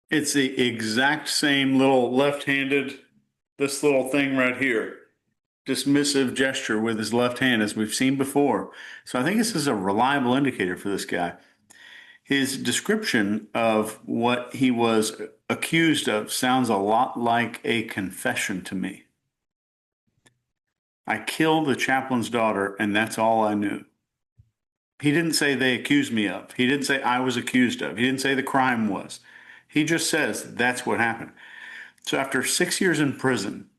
It's the exact same little left-handed, this little thing right here. Dismissive gesture with his left hand, as we've seen before. So I think this is a reliable indicator for this guy. His description of what he was accused of sounds a lot like a confession to me. I killed the chaplain's daughter, and that's all I knew. He didn't say they accused me of. He didn't say I was accused of. He didn't say the crime was. He just says that's what happened. So after 6 years in prison,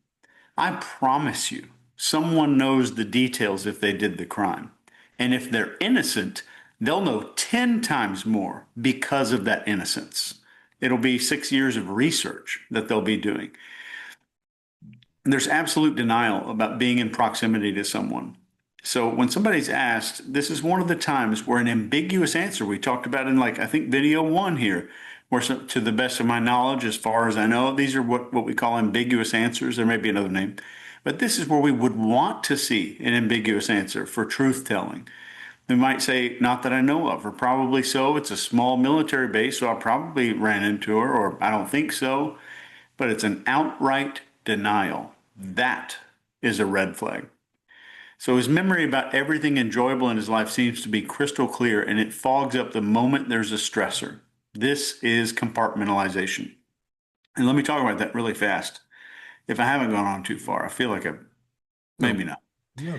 I promise you, someone knows the details if they did the crime. And if they're innocent, they'll know 10 times more because of that innocence. It'll be 6 years of research that they'll be doing. There's absolute denial about being in proximity to someone. So when somebody's asked, this is one of the times where an ambiguous answer, we talked about in I think video 1 here, where to the best of my knowledge, as far as I know, these are what we call ambiguous answers. There may be another name. But this is where we would want to see an ambiguous answer for truth telling. They might say, not that I know of, or probably so. It's a small military base, so I probably ran into her, or I don't think so. But it's an outright denial. That is a red flag. So his memory about everything enjoyable in his life seems to be crystal clear, and it fogs up the moment there's a stressor. This is compartmentalization. And let me talk about that really fast. If I haven't gone on too far, I feel like maybe not. No.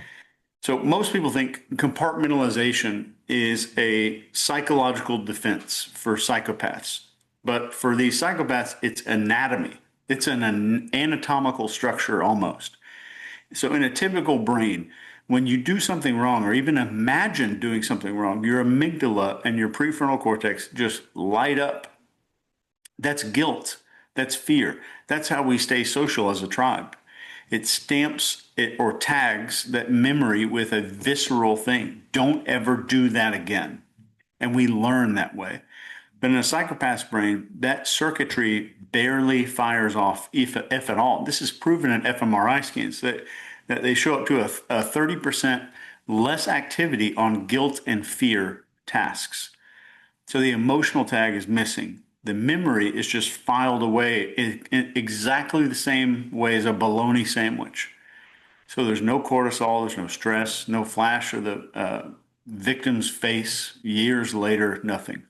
So most people think compartmentalization is a psychological defense for psychopaths. But for these psychopaths, it's anatomy. It's an anatomical structure almost. So in a typical brain, when you do something wrong or even imagine doing something wrong, your amygdala and your prefrontal cortex just light up. That's guilt. That's fear. That's how we stay social as a tribe. It stamps it or tags that memory with a visceral thing. Don't ever do that again. And we learn that way. But in a psychopath's brain, that circuitry barely fires off, if at all. This is proven in fMRI scans that they show up to a 30% less activity on guilt and fear tasks. So the emotional tag is missing. The memory is just filed away in exactly the same way as a bologna sandwich. So there's no cortisol, there's no stress, no flash of the victim's face years later, nothing.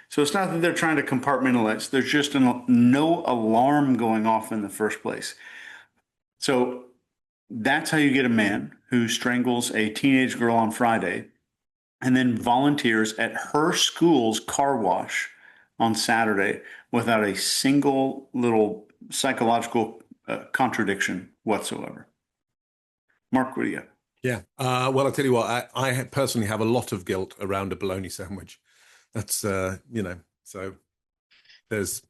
So it's not that they're trying to compartmentalize. There's just no alarm going off in the first place. So that's how you get a man who strangles a teenage girl on Friday and then volunteers at her school's car wash on Saturday without a single little psychological contradiction whatsoever. Mark, what do you got? Yeah. Well, I'll tell you what, I personally have a lot of guilt around a bologna sandwich. That's, so there's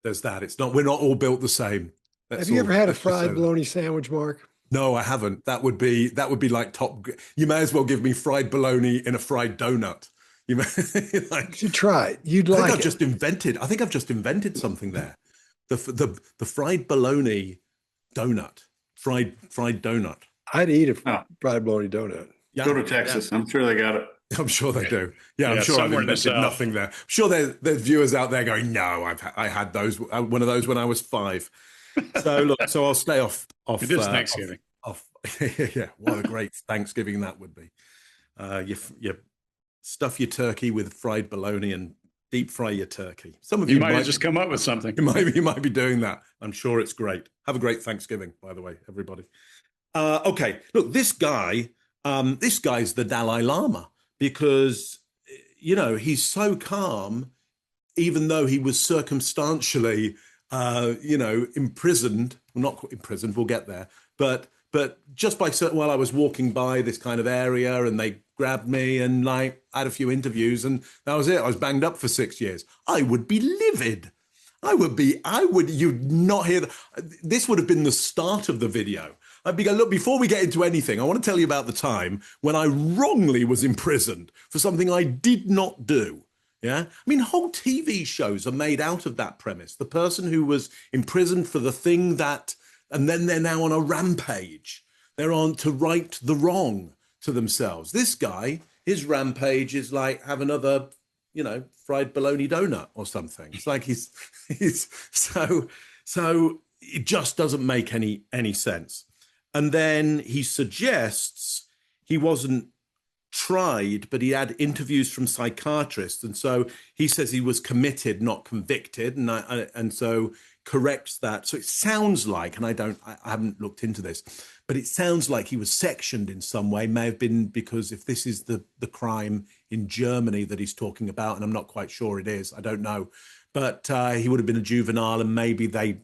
that. We're not all built the same. Have you ever had a fried bologna sandwich, Mark? No, I haven't. That would be like top. You may as well give me fried bologna in a fried donut. You may you should try it. You'd like it. I think I've just invented something there. The fried bologna donut. Fried donut. I'd eat a fried bologna donut. Yeah, go to Texas. Yeah. I'm sure they got it. I'm sure they do. Yeah, I'm sure I've invented nothing there. I'm sure there's viewers out there going, no, I had one of those when I was 5. So look, I'll stay off. It is Thanksgiving. Yeah, what a great Thanksgiving that would be. You stuff your turkey with fried bologna and deep fry your turkey. Some of you might have just come up with something. You might be doing that. I'm sure it's great. Have a great Thanksgiving, by the way, everybody. Okay, look, this guy's the Dalai Lama because, he's so calm, even though he was circumstantially, imprisoned, not imprisoned, we'll get there, but just while I was walking by this kind of area and they grabbed me and I had a few interviews and that was it. I was banged up for 6 years. I would be livid. You'd not hear this would have been the start of the video. I'd be going, look, before we get into anything, I want to tell you about the time when I wrongly was imprisoned for something I did not do. Yeah. I mean, whole TV shows are made out of that premise. The person who was imprisoned for the thing and then they're now on a rampage. They're on to right the wrong to themselves. This guy, his rampage is like have another, fried bologna donut or something. It's like he's so it just doesn't make any sense. And then he suggests he wasn't tried, but he had interviews from psychiatrists. And so he says he was committed, not convicted. And so corrects that. So it sounds like, and I haven't looked into this, but it sounds like he was sectioned in some way. May have been because if this is the crime in Germany that he's talking about, and I'm not quite sure it is, I don't know, but he would have been a juvenile and maybe they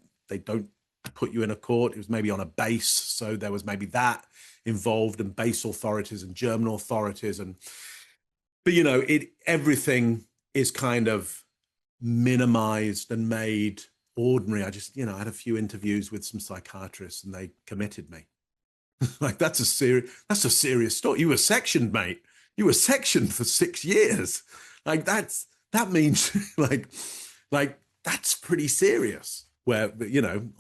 don't put you in a court. It was maybe on a base. So there was maybe that involved and base authorities and German authorities. But everything is kind of minimized and made ordinary. I just, I had a few interviews with some psychiatrists and they committed me. Like that's a serious story. You were sectioned, mate. You were sectioned for 6 years. Like that means like that's pretty serious. Where,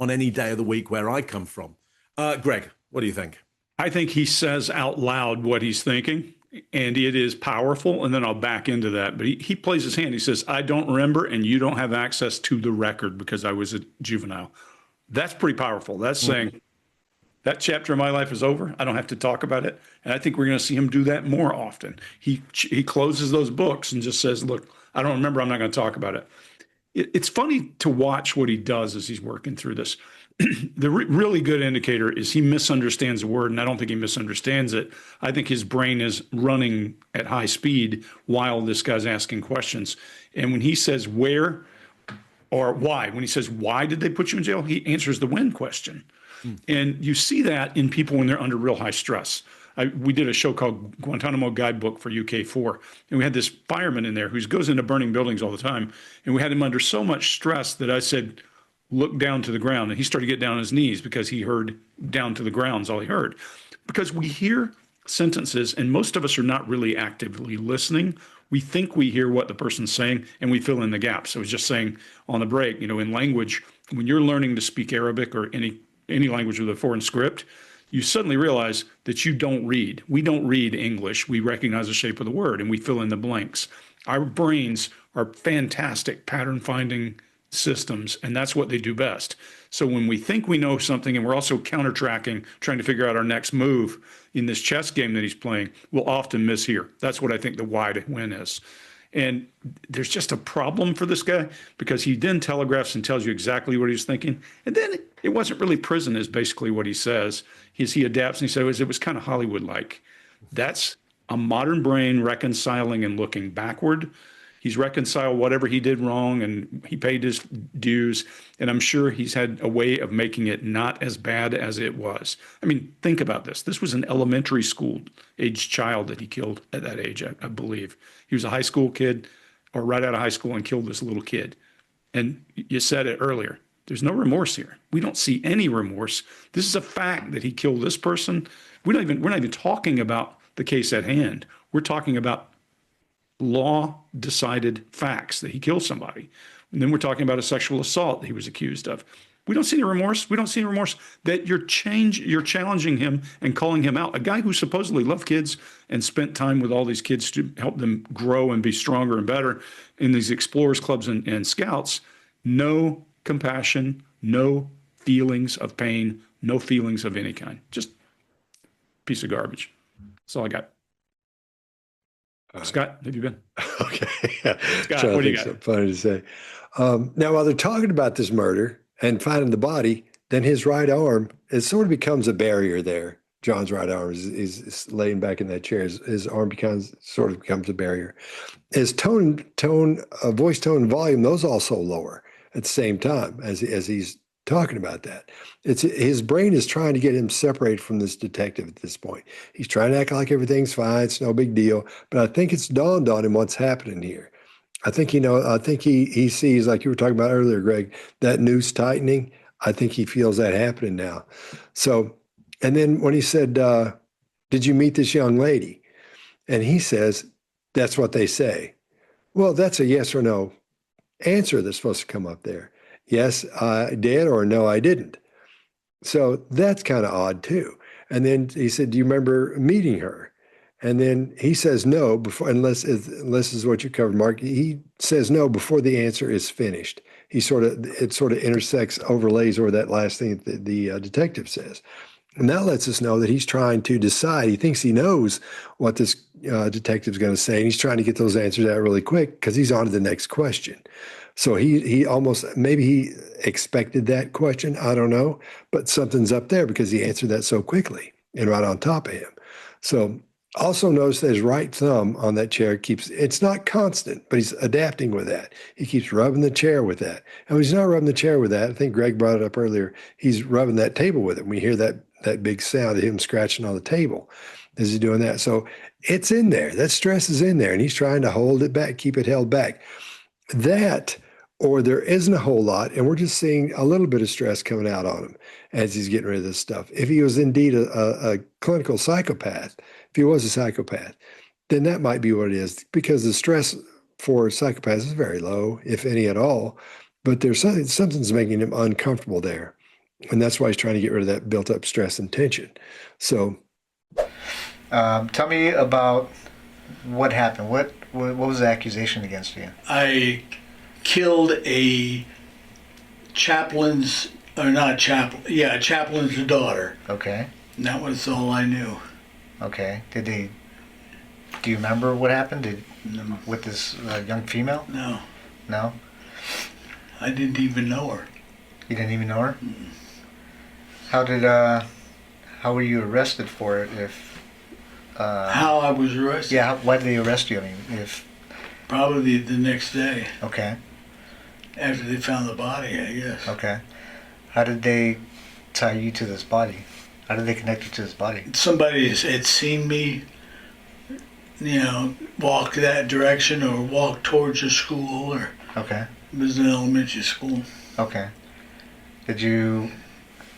on any day of the week where I come from. Greg, what do you think? I think he says out loud what he's thinking, and it is powerful. And then I'll back into that. But he plays his hand. He says, I don't remember, and you don't have access to the record because I was a juvenile. That's pretty powerful. That's saying that chapter of my life is over. I don't have to talk about it. And I think we're going to see him do that more often. He closes those books and just says, look, I don't remember. I'm not going to talk about it. it's funny to watch what he does as he's working through this. The really good indicator is he misunderstands a word, and I don't think he misunderstands it. I think his brain is running at high speed while this guy's asking questions. And when he says where or why, when he says, why did they put you in jail? He answers the when question. And you see that in people when they're under real high stress. We did a show called Guantanamo Guidebook for UK4, and we had this fireman in there who goes into burning buildings all the time. And we had him under so much stress that I said, look down to the ground. And he started to get down on his knees because he heard down to the ground is all he heard. Because we hear sentences, and most of us are not really actively listening. We think we hear what the person's saying, and we fill in the gaps. I was just saying on the break, in language, when you're learning to speak Arabic or any language with a foreign script, you suddenly realize that you don't read. We don't read English. We recognize the shape of the word, and we fill in the blanks. Our brains are fantastic pattern finding systems, and that's what they do best. So when we think we know something and we're also counter-tracking, trying to figure out our next move in this chess game that he's playing, we'll often mishear. That's what I think the why to win is. And there's just a problem for this guy because he then telegraphs and tells you exactly what he's thinking. And then it wasn't really prison is basically what he says. He adapts and he says it was kind of Hollywood-like. That's a modern brain reconciling and looking backward. He's reconciled whatever he did wrong and he paid his dues. And I'm sure he's had a way of making it not as bad as it was. I mean, think about this. This was an elementary school age child that he killed at that age, I believe. He was a high school kid or right out of high school and killed this little kid. And you said it earlier. There's no remorse here. We don't see any remorse. This is a fact that he killed this person. We're not even talking about the case at hand. We're talking about law decided facts that he killed somebody. And then we're talking about a sexual assault that he was accused of. We don't see any remorse. We don't see any remorse that you're challenging him and calling him out. A guy who supposedly loved kids and spent time with all these kids to help them grow and be stronger and better in these explorers clubs and scouts. No compassion, no feelings of pain, no feelings of any kind. Just piece of garbage. That's all I got. Scott, have you been? Okay. Scott, what do you got? So funny to say. Now, while they're talking about this murder and finding the body, then his right arm, it sort of becomes a barrier there. John's right arm is laying back in that chair. His arm becomes a barrier. His voice tone, and volume, those also lower at the same time as he's talking about that. It's his brain is trying to get him separated from this detective at this point. He's trying to act like everything's fine. It's no big deal. But I think it's dawned on him what's happening here. I think he sees, like you were talking about earlier, Greg, that noose tightening. I think he feels that happening now. So, and then when he said, did you meet this young lady? And he says, that's what they say. Well, that's a yes or no answer that's supposed to come up there. Yes, I did, or no, I didn't. So that's kind of odd too. And then he said, do you remember meeting her? And then he says no before, unless this is what you covered, Mark. He says no before the answer is finished. It sort of intersects, overlays over that last thing that the detective says. And that lets us know that he's trying to decide. He thinks he knows what this detective's going to say, and he's trying to get those answers out really quick because he's on to the next question. So he almost, maybe he expected that question, I don't know, but something's up there because he answered that so quickly and right on top of him. So also notice that his right thumb on that chair it's not constant, but he's adapting with that. He keeps rubbing the chair with that. And when he's not rubbing the chair with that, I think Greg brought it up earlier, he's rubbing that table with it. We hear that big sound of him scratching on the table as he's doing that. So it's in there. That stress is in there, and he's trying to hold it back, keep it held back. That, or there isn't a whole lot, and we're just seeing a little bit of stress coming out on him as he's getting rid of this stuff. If he was indeed a clinical psychopath, if he was a psychopath, then that might be what it is, because the stress for psychopaths is very low, if any at all, but there's something's making him uncomfortable there. And that's why he's trying to get rid of that built up stress and tension. So tell me about what happened. What was the accusation against you? I killed a chaplain's daughter. Okay. And that was all I knew. Okay. Do you remember what happened? No. With this young female? No. No? I didn't even know her. You didn't even know her? How were you arrested for it if... How I was arrested? Yeah, why did they arrest you? I mean, if... Probably the next day Okay, after they found the body, I guess. okay. How did they tie you to this body? How did they connect you to this body? Somebody had seen me, walk that direction or walk towards the school, or Okay, it was an elementary school. okay. Did you...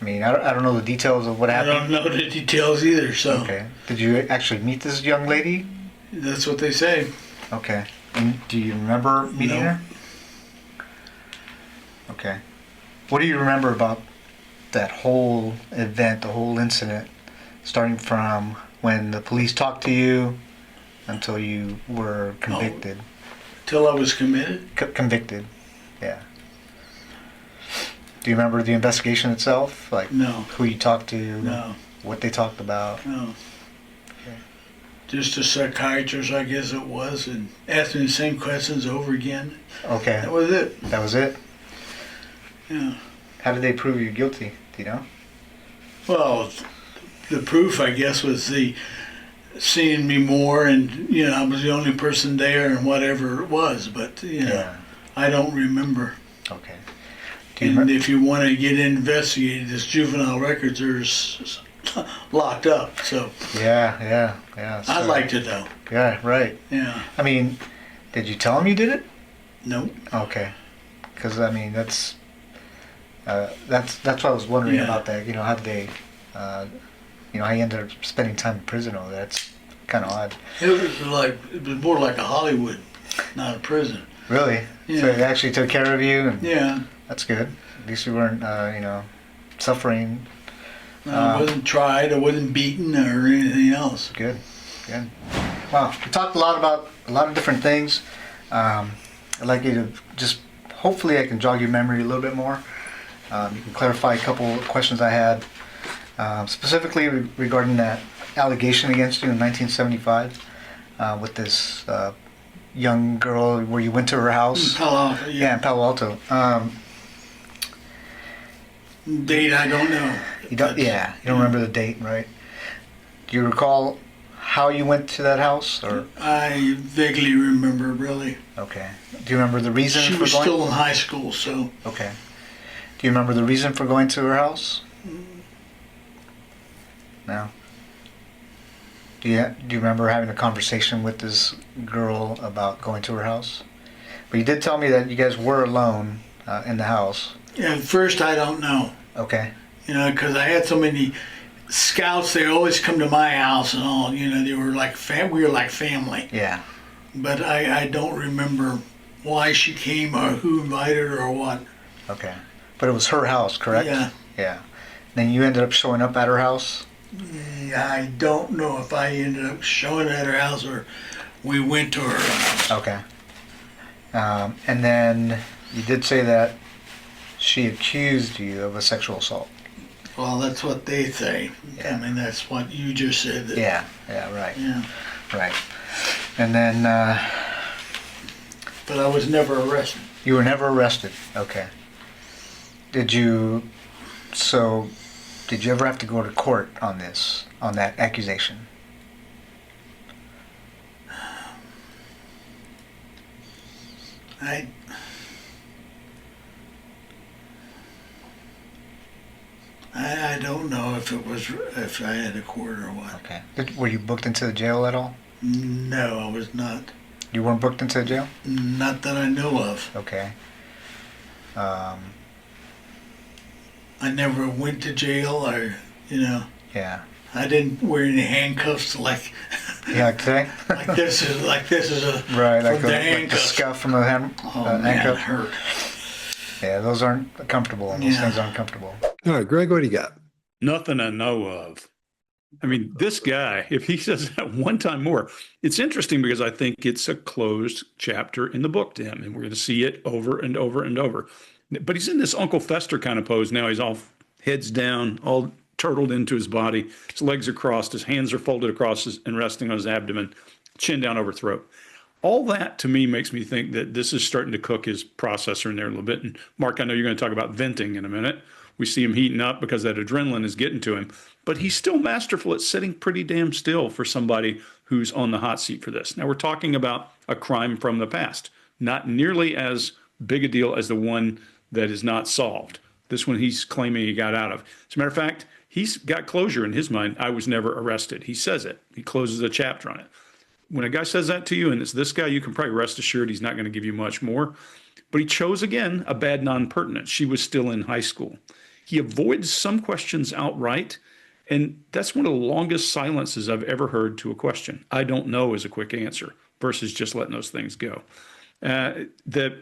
I mean, I don't know the details of what I happened. don't know the details either, so Okay. Did you actually meet this young lady? that's what they say. Okay. And do you remember meeting No. her? Okay. What do you remember about that whole event, the whole incident, starting from when the police talked to you until you were convicted? Till I was committed? Convicted, yeah. Do you remember the investigation itself? Like No. who you talked to? No. What they talked about? No. Okay. Just a psychiatrist, I guess it was, and asked me the same questions over again. Okay. That was it. That was it? Yeah. How did they prove you guilty? Do you know? Well, the proof, I guess, was the seeing me more, and I was the only person there, and whatever it was. But Yeah. I don't remember. Okay. Do you And remember? if you want to get investigated, this juvenile records are locked up. So Yeah. I'd like to know. Yeah, right. Yeah. I mean, did you tell them you did it? No. Okay. Because I mean, that's what I was wondering Yeah. about that. How did they, how you ended up spending time in prison over that? That's kind of odd. It was more like a Hollywood, not a prison. Really? Yeah. So they actually took care of you, and Yeah. that's good. At least you weren't, suffering. I wasn't tried. I wasn't beaten or anything else. Good. Well, we talked a lot about a lot of different things. I'd like you to just, hopefully I can jog your memory a little bit more. You can clarify a couple of questions I had, specifically regarding that allegation against you in 1975 with this young girl where you went to her house. Palo Alto, Yeah, in Palo Alto. Date, I don't know. You don't remember the date, right? Do you recall how you went to that house, or I vaguely remember, really. okay? Do you remember the reason She for was going? still in high school, so Okay. Do you remember the reason for going to her house? No. Do you remember having a conversation with this girl about going to her house? But you did tell me that you guys were alone in the house. at first I don't know. Okay. Because I had so many scouts. They always come to my house and all. They were like we were like family. Yeah. But I don't remember why she came or who invited her or what. Okay. But it was her house, correct? Yeah. Yeah. Then you ended up showing up at her house? I don't know if I ended up showing at her house or we went to her house. Okay. And then you did say that she accused you of a sexual assault. Well, that's what they say. Yeah. I mean, that's what you just said. That, Yeah, right. Yeah. Right. And then But I was never arrested. you were never arrested. Okay. Did you ever have to go to court on that accusation? I don't know if I had a court or what. Okay. Were you booked into the jail at all? No, I was not. You weren't booked into the jail? Not that I know of. Okay. I never went to jail or, Yeah. I didn't wear any handcuffs like Yeah, okay. like this is a Right, like from the the handcuffs. scuff from the Oh man, it handcuff. hurt. Yeah, those aren't comfortable. Those Yeah. things aren't comfortable. All right, Greg, what do you got? Nothing I know of. I mean, this guy, if he says that one time more, it's interesting because I think it's a closed chapter in the book to him, and we're going to see it over and over and over. But he's in this Uncle Fester kind of pose now. He's all heads down, all turtled into his body. His legs are crossed, his hands are folded across and resting on his abdomen, chin down over throat. All that to me makes me think that this is starting to cook his processor in there a little bit. And Mark, I know you're going to talk about venting in a minute. We see him heating up because that adrenaline is getting to him, but he's still masterful at sitting pretty damn still for somebody who's on the hot seat for this. Now we're talking about a crime from the past, not nearly as big a deal as the one that is not solved. This one he's claiming he got out of. As a matter of fact, he's got closure in his mind. I was never arrested. He says it. He closes a chapter on it. When a guy says that to you and it's this guy, you can probably rest assured he's not going to give you much more. But he chose, again, a bad non-pertinent. She was still in high school. He avoids some questions outright, and that's one of the longest silences I've ever heard to a question. I don't know is a quick answer versus just letting those things go. That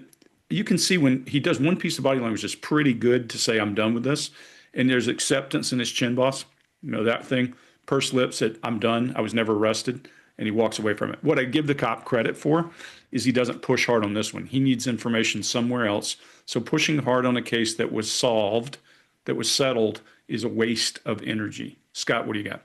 you can see when he does one piece of body language that's pretty good to say, I'm done with this, and there's acceptance in his chin boss. You know, that thing, pursed lips, said, I'm done. I was never arrested. And he walks away from it. What I give the cop credit for is he doesn't push hard on this one. He needs information somewhere else. So pushing hard on a case that was solved, that was settled, is a waste of energy. Scott, what do you got?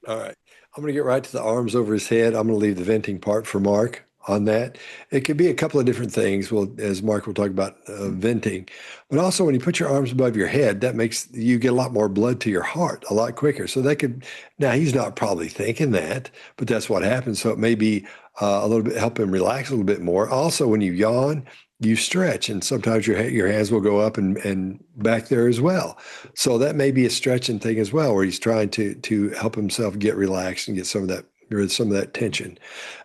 All right. I'm going to get right to the arms over his head. I'm going to leave the venting part for Mark on that. It could be a couple of different things. Well, as Mark will talk about venting, but also when you put your arms above your head, that makes you get a lot more blood to your heart a lot quicker. So that could, now he's not probably thinking that, but that's what happens. So it may be a little bit, help him relax a little bit more. Also, when you yawn, you stretch, and sometimes your hands will go up and back there as well. So that may be a stretching thing as well, where he's trying to help himself get relaxed and get some of that tension.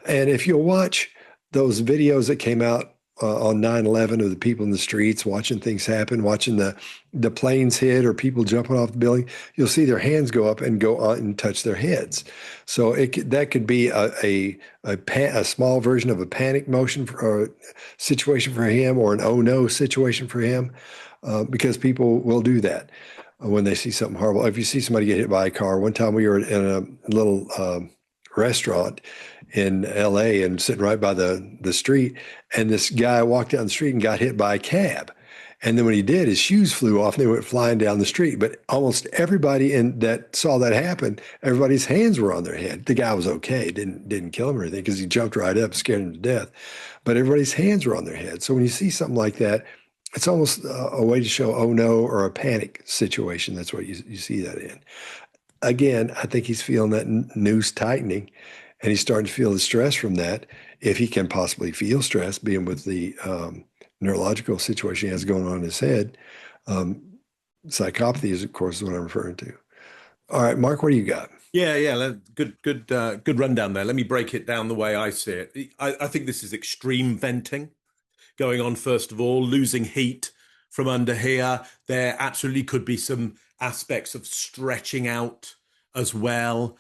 And if you'll watch those videos that came out on 9/11 of the people in the streets watching things happen, watching the planes hit or people jumping off the building, you'll see their hands go up and go on and touch their heads. So that could be a small version of a panic motion or situation for him, or an oh no situation for him, because people will do that when they see something horrible. If you see somebody get hit by a car, one time we were in a little restaurant in LA and sitting right by the street, and this guy walked down the street and got hit by a cab. And then when he did, his shoes flew off and they went flying down the street. But almost everybody that saw that happen, everybody's hands were on their head. The guy was okay, didn't kill him or anything, because he jumped right up, scared him to death. But everybody's hands were on their head. So when you see something like that, it's almost a way to show oh no, or a panic situation. That's what you see that in. Again, I think he's feeling that noose tightening, and he's starting to feel the stress from that, if he can possibly feel stress, being with the neurological situation he has going on in his head. Psychopathy is, of course, what I'm referring to. All right, Mark, what do you got? Yeah. Good rundown there. Let me break it down the way I see it. I think this is extreme venting going on. First of all, losing heat from under here. There absolutely could be some aspects of stretching out as well,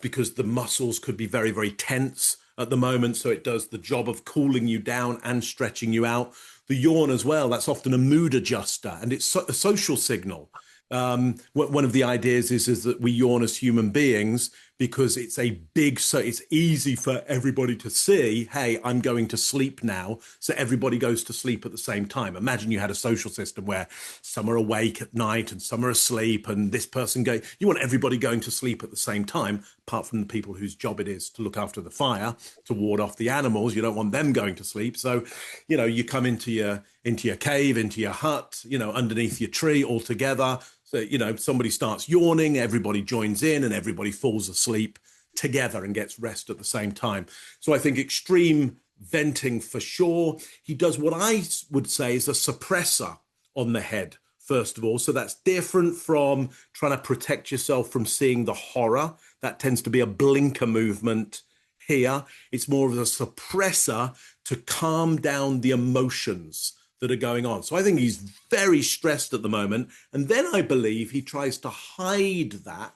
because the muscles could be very, very tense at the moment. So it does the job of cooling you down and stretching you out. The yawn as well, that's often a mood adjuster, and it's a social signal. One of the ideas is that we yawn as human beings because it's it's easy for everybody to see, hey, I'm going to sleep now. So everybody goes to sleep at the same time. Imagine you had a social system where some are awake at night and some are asleep, and this person you want everybody going to sleep at the same time, apart from the people whose job it is to look after the fire, to ward off the animals. You don't want them going to sleep. So, you come into your cave, into your hut, underneath your tree all together. So, somebody starts yawning, everybody joins in, and everybody falls asleep together and gets rest at the same time. So I think extreme venting for sure. He does what I would say is a suppressor on the head, first of all. So that's different from trying to protect yourself from seeing the horror. That tends to be a blinker movement here. It's more of a suppressor to calm down the emotions that are going on. So I think he's very stressed at the moment. And then I believe he tries to hide that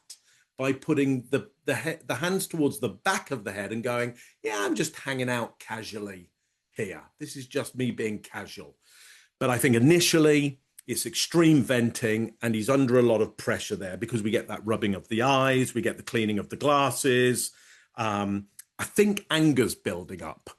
by putting the hands towards the back of the head and going, yeah, I'm just hanging out casually here. This is just me being casual. But I think initially it's extreme venting, and he's under a lot of pressure there because we get that rubbing of the eyes, we get the cleaning of the glasses. I think anger's building up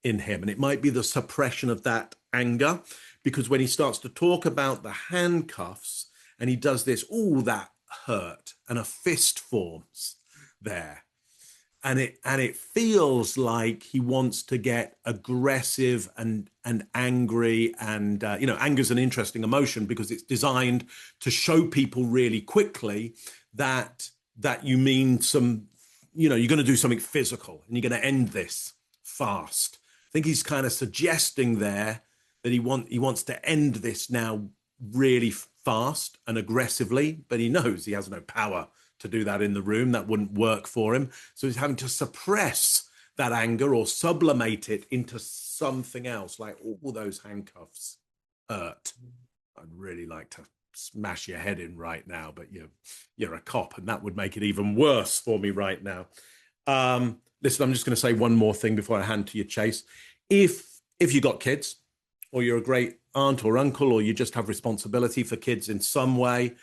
in him, and it might be the suppression of that anger, because when he starts to talk about the handcuffs and he does this, that hurt, and a fist forms there. and it feels like he wants to get aggressive and angry, and anger's an interesting emotion because it's designed to show people really quickly that you mean some, you're going to do something physical and you're going to end this fast. I think he's kind of suggesting there that he wants to end this now really fast and aggressively, but he knows he has no power to do that in the room. That wouldn't work for him. So he's having to suppress that anger or sublimate it into something else, like all those handcuffs hurt. I'd really like to smash your head in right now, but you're a cop, and that would make it even worse for me right now. Listen, I'm just going to say one more thing before I hand to you, Chase. If you got kids, or you're a great aunt or uncle, or you just have responsibility for kids in some way,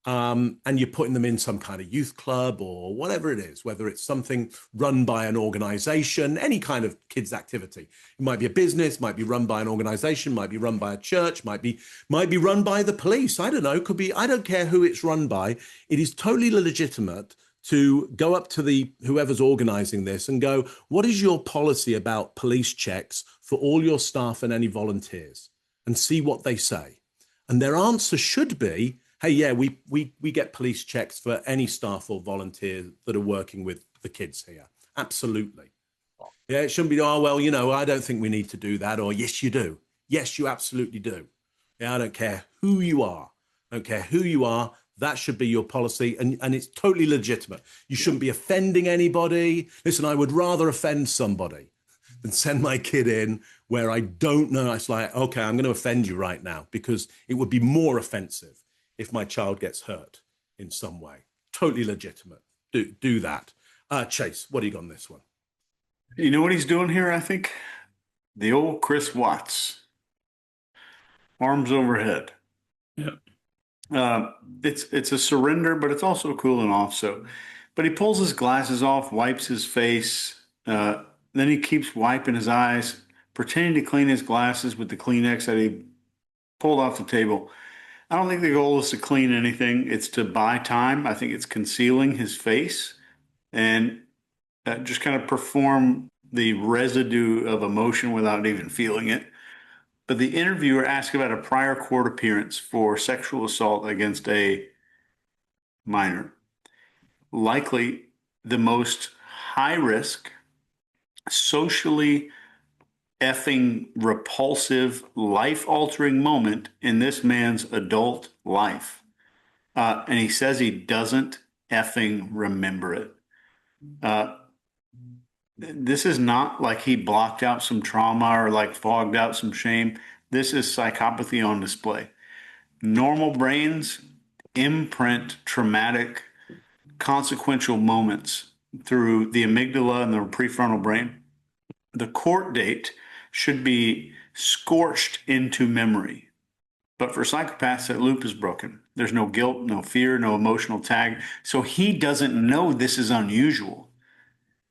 and you're putting them in some kind of youth club or whatever it is, whether it's something run by an organization, any kind of kids activity. It might be a business, might be run by an organization, might be run by a church, might be run by the police. I don't know, could be, I don't care who it's run by. It is totally legitimate to go up to whoever's organizing this and go, what is your policy about police checks for all your staff and any volunteers? And see what they say. And their answer should be, hey, yeah, we get police checks for any staff or volunteer that are working with the kids here. Absolutely. Yeah, it shouldn't be, oh, well, I don't think we need to do that. Or yes, you do. Yes, you absolutely do. Yeah, I don't care who you are. I don't care who you are. That should be your policy. And it's totally legitimate. You shouldn't be offending anybody. Listen, I would rather offend somebody than send my kid in where I don't know. It's like, okay, I'm going to offend you right now, because it would be more offensive if my child gets hurt in some way. Totally legitimate. Do that. Chase, what do you got on this one? You know what he's doing here, I think? The old Chris Watts. Arms overhead. Yeah. It's a surrender, but it's also cooling off. But he pulls his glasses off, wipes his face, then he keeps wiping his eyes, pretending to clean his glasses with the Kleenex that he pulled off the table. I don't think the goal is to clean anything. It's to buy time. I think it's concealing his face and just kind of perform the residue of emotion without even feeling it. But the interviewer asked about a prior court appearance for sexual assault against a minor. Likely the most high risk, socially effing repulsive, life-altering moment in this man's adult life. And he says he doesn't effing remember it. This is not like he blocked out some trauma or like fogged out some shame. This is psychopathy on display. Normal brains imprint traumatic, consequential moments through the amygdala and the prefrontal brain. The court date should be scorched into memory. But for psychopaths, that loop is broken. There's no guilt, no fear, no emotional tag. So he doesn't know this is unusual.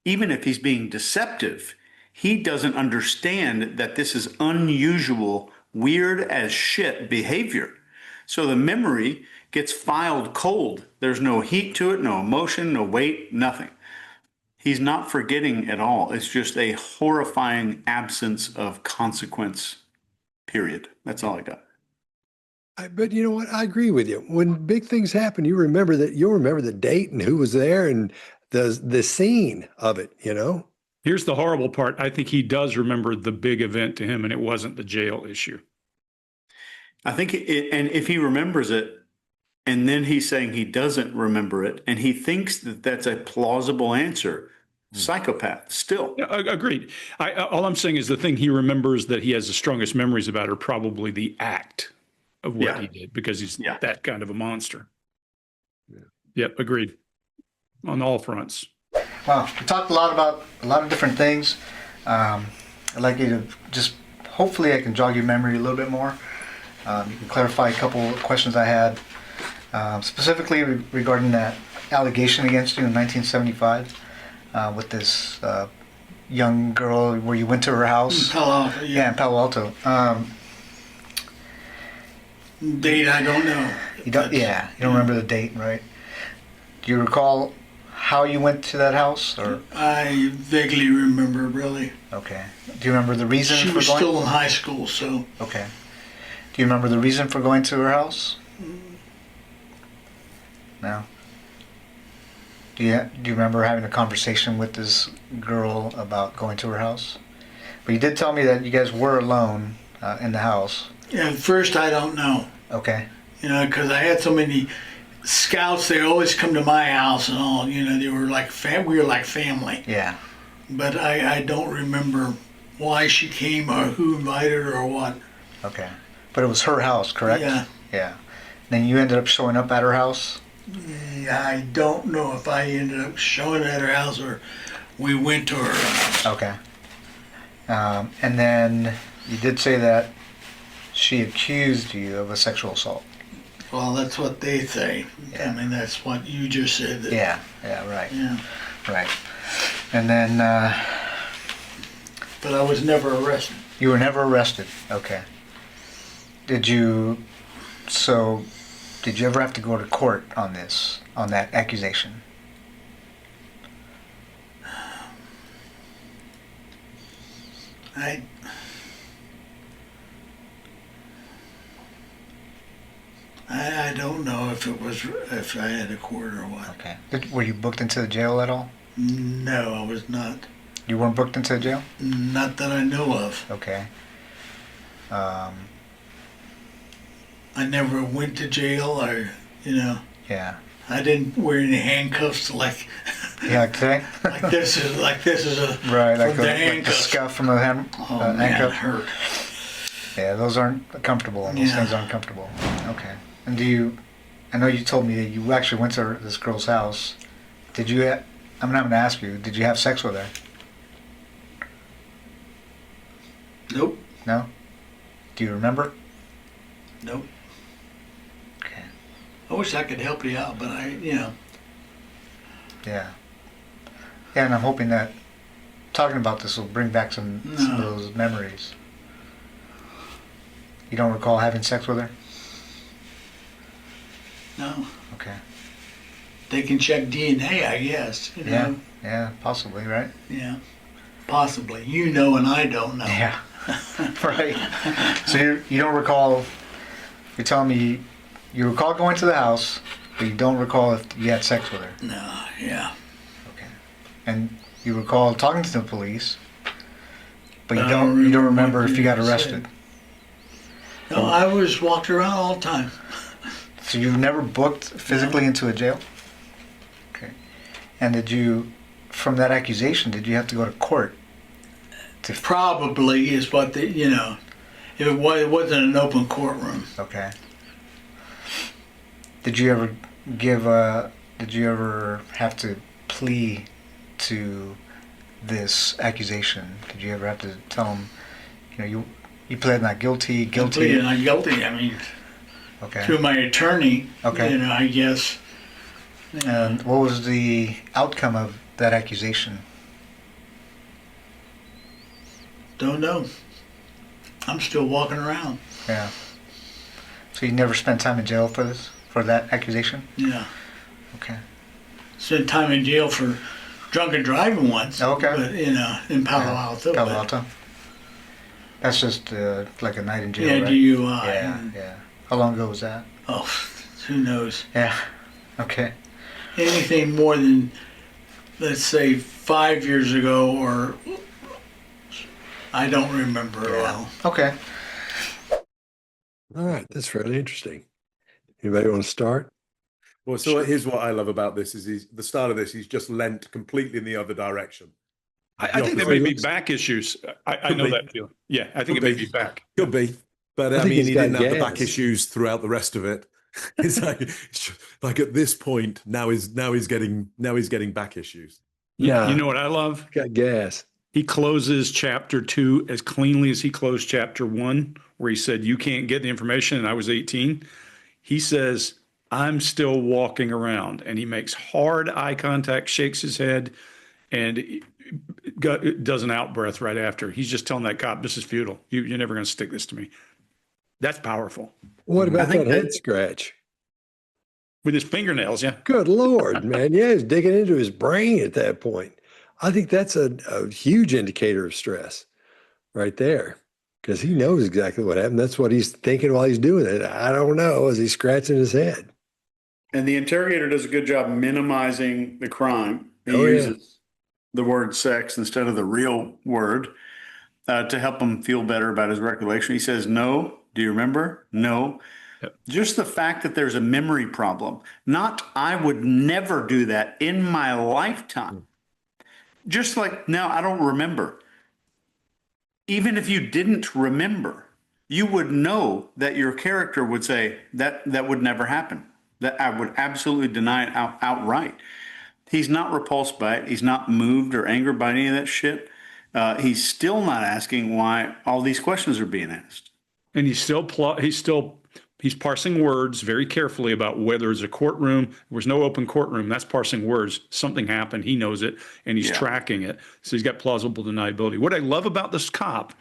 Even if he's being deceptive, he doesn't understand that this is unusual, weird as shit behavior. So the memory gets filed cold. There's no heat to it, no emotion, no weight, nothing. He's not forgetting at all. It's just a horrifying absence of consequence, period. That's all I got. But you know what? I agree with you. When big things happen, you'll remember the date and who was there and the scene of it, Here's the horrible part. I think he does remember the big event to him, and it wasn't the jail issue. I think, and if he remembers it, and then he's saying he doesn't remember it, and he thinks that that's a plausible answer, psychopath still. Yeah, agreed. All I'm saying is the thing he remembers that he has the strongest memories about are probably the act of what he did, because he's that kind of a monster. Yep, agreed. On all fronts. Well, we talked a lot about a lot of different things. I'd like you to just, hopefully I can jog your memory a little bit more. You can clarify a couple of questions I had, specifically regarding that allegation against you in 1975 with this young girl where you went to her house. In Palo Alto, Yeah, in Palo Alto. Date, I don't know. You don't remember the date, right? Do you recall how you went to that house? Or I vaguely remember, really. okay. Do you remember the reason She for was going? still in high school, so Okay. Do you remember the reason for going to her house? No. Do you remember having a conversation with this girl about going to her house? But you did tell me that you guys were alone in the house. yeah, at first I don't know. Okay. You know, because I had so many scouts, they always come to my house and all. You know, they were like we were like family. Yeah. But I don't remember why she came or who invited her or what. Okay. But it was her house, correct? Yeah. Yeah. Then you ended up showing up at her house? I don't know if I ended up showing at her house or we went to her house. Okay. And then you did say that she accused you of a sexual assault. Well, that's what they say. Yeah. I mean, that's what you just said. That, Yeah. Yeah. Right. Yeah. Right. And then But I was never arrested. you were never arrested. Okay. Did you ever have to go to court on that accusation? I don't know if I had a court or what. Okay. Were you booked into the jail at all? No, I was not. You weren't booked into the jail? Not that I know of. Okay. I never went to jail or, you know, Yeah. I didn't wear any handcuffs like Yeah, okay. like this is a Right, like from the the handcuffs. scuff from the Oh man, it handcuff. hurt. Yeah, those aren't comfortable. Those Yeah. things aren't comfortable. Okay. And I know you told me that you actually went to this girl's house. I'm not going to ask you, did you have sex with her? Nope, No? Do you remember? nope. Okay. I wish I could help you out, but Yeah. Yeah, and I'm hoping that talking about this will bring back some of No. those memories. You don't recall having sex with her? no. Okay. They can check DNA, I guess. You Yeah. know? Yeah, possibly, right? Yeah. Possibly. You know, and I don't know. Yeah. Right. So you don't recall, you're telling me you recall going to the house, but you don't recall if you had sex with her. No. Yeah. Okay. And you recall talking to the police, but you I don't don't remember remember if you got what you arrested. No, I was walked around all the time. So you never booked physically into a jail? Okay. And from that accusation, did you have to go to court? Probably is what you know. It wasn't an open courtroom. Okay. Did you ever have to plea to this accusation? Did you ever have to tell them, you pled not guilty, guilty? Not guilty. I mean, Okay. through my attorney. Okay. You know, I guess. And what was the outcome of that accusation? Don't know. I'm still walking around. Yeah. So you never spent time in jail for that accusation? Yeah. Okay. Spent time in jail for drunken driving once. Okay. But, you know, in Palo Alto. Palo but- Alto. That's just like a night in jail, Yeah, right? DUI. Yeah, yeah. How long ago was that? Oh, who knows? Yeah. Okay. Anything more than, let's say, 5 years ago, or I don't remember at all. Okay. All right, that's fairly interesting. Anybody want to start? Well, so here's what I love about this is the start of this, he's just leant completely in the other direction. I think there may be back issues. I know be. that feeling. Yeah, I think Could it may be. be back. Could be. But I I think mean, he's he got didn't have the back gas. issues throughout the rest of it. It's like at this point, now he's getting back issues. Yeah. You know what I love? Got gas. He closes chapter 2 as cleanly as he closed chapter 1, where he said, you can't get the information, and I was 18. He says, I'm still walking around. And he makes hard eye contact, shakes his head, and does an out breath right after. He's just telling that cop, this is futile. You're never going to stick this to me. That's powerful. What about think that head that- scratch? with his fingernails. Yeah. Good Lord, man. Yeah, he's digging into his brain at that point. I think that's a huge indicator of stress right there, because he knows exactly what happened. That's what he's thinking while he's doing it. I don't know, as he's scratching his head. And the interrogator does a good job minimizing the crime. He Oh, yeah. uses the word sex instead of the real word to help him feel better about his recollection. He says, no. Do you remember? No. Yep. Just the fact that there's a memory problem, not I would never do that in my lifetime. Just like, no, I don't remember. Even if you didn't remember, you would know that your character would say that would never happen. That I would absolutely deny it outright. He's not repulsed by it. He's not moved or angered by any of that shit. He's still not asking why all these questions are being asked. And he's parsing words very carefully about whether it's a courtroom. There was no open courtroom. That's parsing words. Something happened. He knows it, and he's tracking it. So he's got plausible deniability. What I love about this cop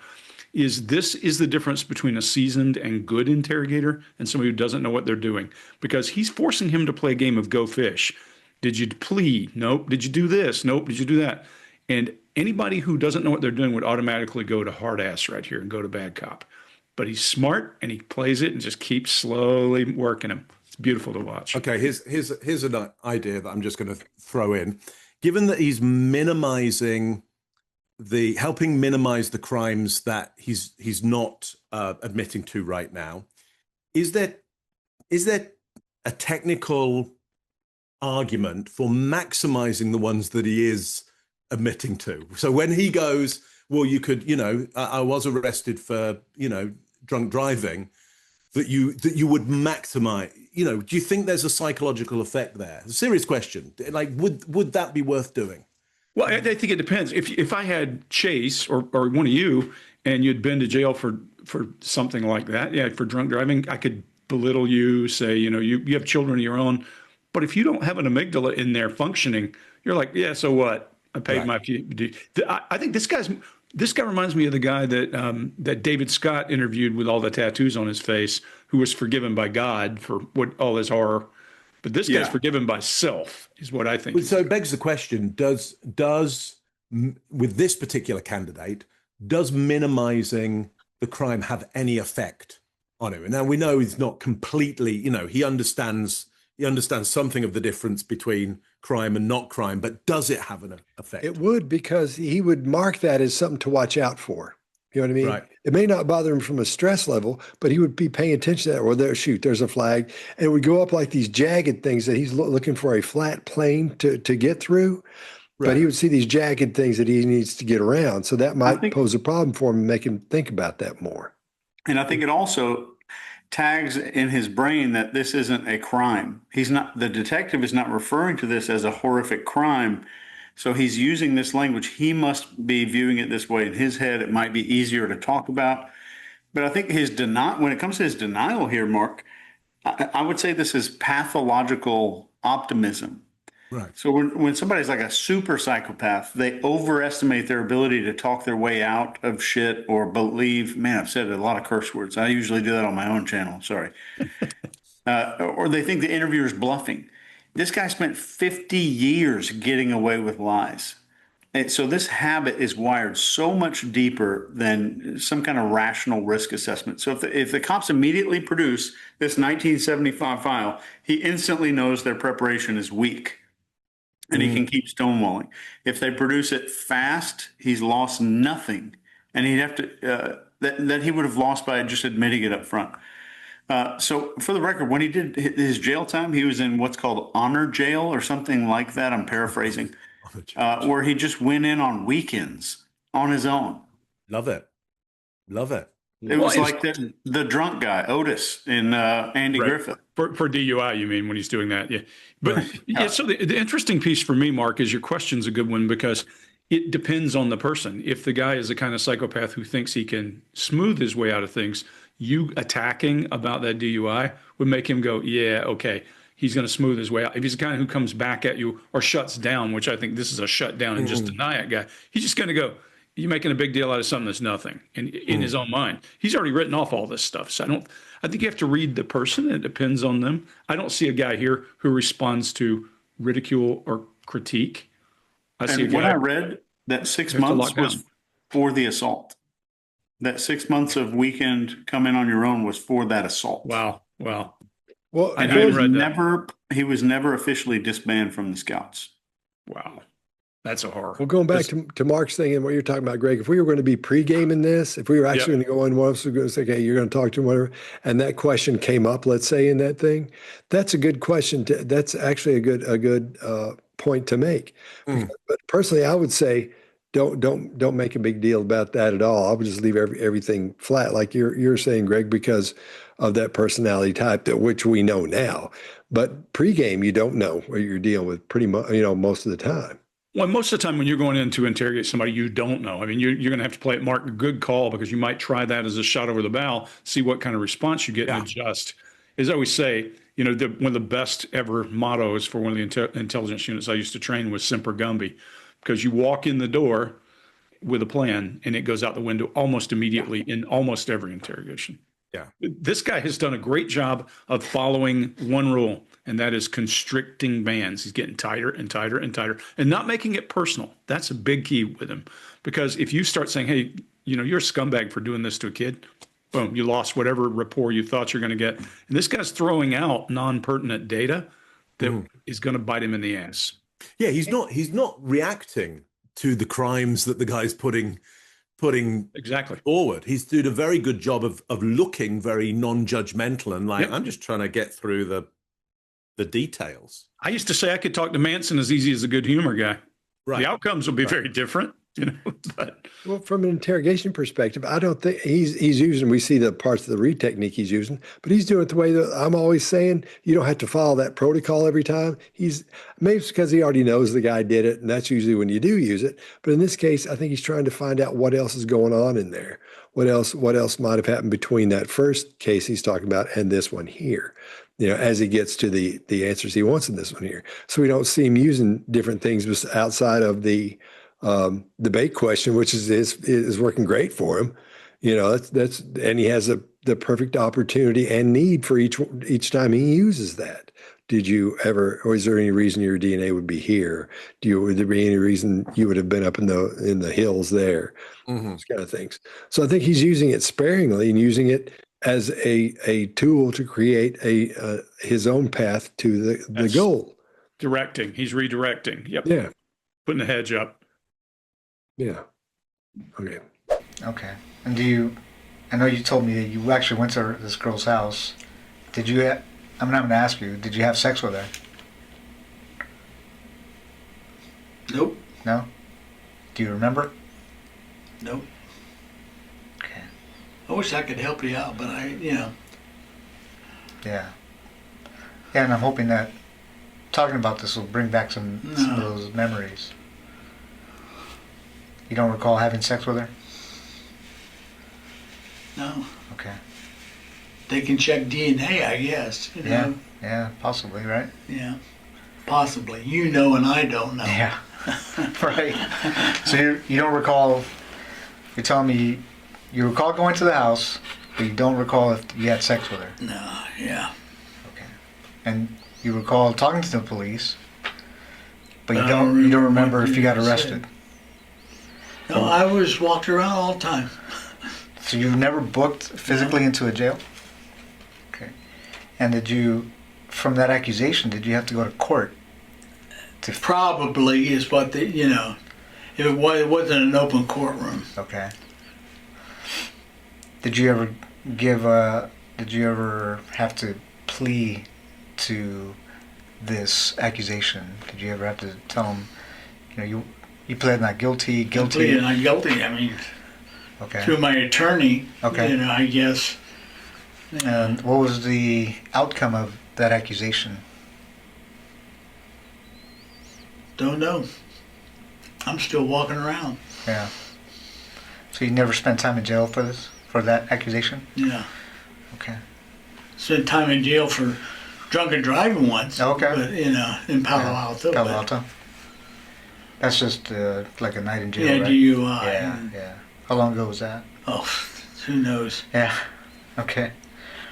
is this is the difference between a seasoned and good interrogator and somebody who doesn't know what they're doing, because he's forcing him to play a game of go fish. Did you plead? Nope. Did you do this? Nope. Did you do that? And anybody who doesn't know what they're doing would automatically go to hard ass right here and go to bad cop. But he's smart and he plays it and just keeps slowly working him. It's beautiful to watch. Okay, here's an idea that I'm just going to throw in. Given that he's helping minimize the crimes that he's not admitting to right now, is there a technical argument for maximizing the ones that he is admitting to? So when he goes, well, you could, I was arrested for, drunk driving, that you would maximize, do you think there's a psychological effect there? A serious question. Like, would that be worth doing? Well, I think it depends. If I had Chase or one of you and you'd been to jail for something like that, for drunk driving, I could belittle you, say, you have children of your own. But if you don't have an amygdala in there functioning, you're like, yeah, so what? I paid my fee. I think this guy reminds me of the guy that David Scott interviewed with all the tattoos on his face, who was forgiven by God for all his horror. But this guy's forgiven by self, is what I think. So it begs the question, does with this particular candidate, does minimizing the crime have any effect on him? And now we know he's not completely, he understands something of the difference between crime and not crime, but does it have an effect? It would, because he would mark that as something to watch out for. You know what I mean? Right. It may not bother him from a stress level, but he would be paying attention to that. Or there's a flag. And it would go up like these jagged things that he's looking for a flat plane to get through. Right. But he would see these jagged things that he needs to get around. So that might pose a problem for him and make him think about that more. And I think it also tags in his brain that this isn't a crime. The detective is not referring to this as a horrific crime. So he's using this language. He must be viewing it this way in his head. It might be easier to talk about. But I think when it comes to his denial here, Mark, I would say this is pathological optimism. Right. So when somebody's like a super psychopath, they overestimate their ability to talk their way out of shit or believe. Man, I've said a lot of curse words. I usually do that on my own channel. Sorry. Or they think the interviewer's bluffing. This guy spent 50 years getting away with lies. And so this habit is wired so much deeper than some kind of rational risk assessment. So if the cops immediately produce this 1975 file, he instantly knows their preparation is weak. And he can keep stonewalling. If they produce it fast, he's lost nothing. And he'd have to, that he would have lost by just admitting it up front. So for the record, when he did his jail time, he was in what's called honor jail or something like that. I'm paraphrasing, where he just went in on weekends on his own. Love it. It was like the drunk guy, Otis, in Andy Griffith. For DUI, you mean, when he's doing that? Yeah. But so the interesting piece for me, Mark, is your question's a good one, because it depends on the person. If the guy is the kind of psychopath who thinks he can smooth his way out of things, you attacking about that DUI would make him go, yeah, okay, he's going to smooth his way out. If he's the kind who comes back at you or shuts down, which I think this is a shut down and just deny it guy, he's just going to go, you're making a big deal out of something that's nothing in his own mind. He's already written off all this stuff. So I think you have to read the person. It depends on them. I don't see a guy here who responds to ridicule or critique. I see a And when guy. I read that 6 You have to months lock down. was for the assault. That 6 months of weekend come in on your own was for that assault. Wow. Well, I And hadn't read that. he was never officially disbanded from the Scouts. Wow. That's a horror. well, going back to Mark's thing and what you're talking about, Greg, if we were going to be pre-gaming this, if we were actually going to go in, one of us was going to say, okay, you're going to talk to him, whatever, and that question came up, let's say in that thing, that's a good question. That's actually a good point to make. But personally, I would say, don't make a big deal about that at all. I would just leave everything flat, like you're saying, Greg, because of that personality type which we know now. But pregame, you don't know what you're dealing with pretty much, most of the time. Well, most of the time when you're going in to interrogate somebody you don't know, I mean, you're going to have to play it, Mark, a good call, because you might try that as a shot over the bow, see what kind of response you get and adjust. As I always say, one of the best ever mottos for one of the intelligence units I used to train was Semper Gumby, because you walk in the door with a plan and it goes out the window almost immediately in almost every interrogation. Yeah. This guy has done a great job of following one rule, and that is constricting bands. He's getting tighter and tighter and tighter and not making it personal. That's a big key with him, because if you start saying, hey, you're a scumbag for doing this to a kid, boom, you lost whatever rapport you thought you're going to get. And this guy's throwing out non-pertinent data that is going to bite him in the ass. Yeah, he's not reacting to the crimes that the guy's putting Exactly forward. He's doing a very good job of looking very non-judgmental and like, I'm just trying to get through the details. I used to say I could talk to Manson as easy as a good humor guy. Right. The outcomes will be very different, but Well, from an interrogation perspective, I don't think he's using, we see the parts of the read technique he's using, but he's doing it the way that I'm always saying. You don't have to follow that protocol every time. Maybe it's because he already knows the guy did it, and that's usually when you do use it. But in this case, I think he's trying to find out what else is going on in there. What else might have happened between that first case he's talking about and this one here, as he gets to the answers he wants in this one here. So we don't see him using different things outside of the bait question, which is working great for him. That's and he has the perfect opportunity and need for each time he uses that. Did you ever, or is there any reason your DNA would be here? Would there be any reason you would have been up in the hills there? Those kind of things. So I think he's using it sparingly and using it as a tool to create his own path to the goal. directing. He's redirecting. Yep. Yeah. Putting the hedge up. Yeah. Okay. Okay. And I know you told me that you actually went to this girl's house. I'm not going to ask you, did you have sex with her? Nope. No? Do you remember? Nope. Okay. I wish I could help you out, but Yeah. Yeah, and I'm hoping that talking about this will bring back some of those memories. You don't recall having sex with her? no. Okay. They can check DNA, I guess. Yeah, possibly, right? Yeah. Possibly. And I don't know. Yeah. Right. So you don't recall, you're telling me you recall going to the house, but you don't recall if you had sex with her. No, yeah. Okay. And you recall talking to the police, but you I don't don't remember remember if you got what you arrested. No, I was walked around all the time. So you never booked physically into a jail? Okay. And from that accusation, did you have to go to court? Probably is what if it wasn't an open courtroom. Okay. Did you ever have to plea to this accusation? Did you ever have to tell them, you pled not guilty, Pleaded not guilty. I mean, Okay. through my attorney. Okay. I guess. And what was the outcome of that accusation? Don't know. I'm still walking around. Yeah. So you never spent time in jail for that accusation? Yeah. Okay. Spent time in jail for drunken driving once. Okay. But in Palo Alto. Palo Alto. That's just like a night in jail, Yeah, right? DUI. Yeah. How long ago was that? Oh, who knows? Yeah. Okay.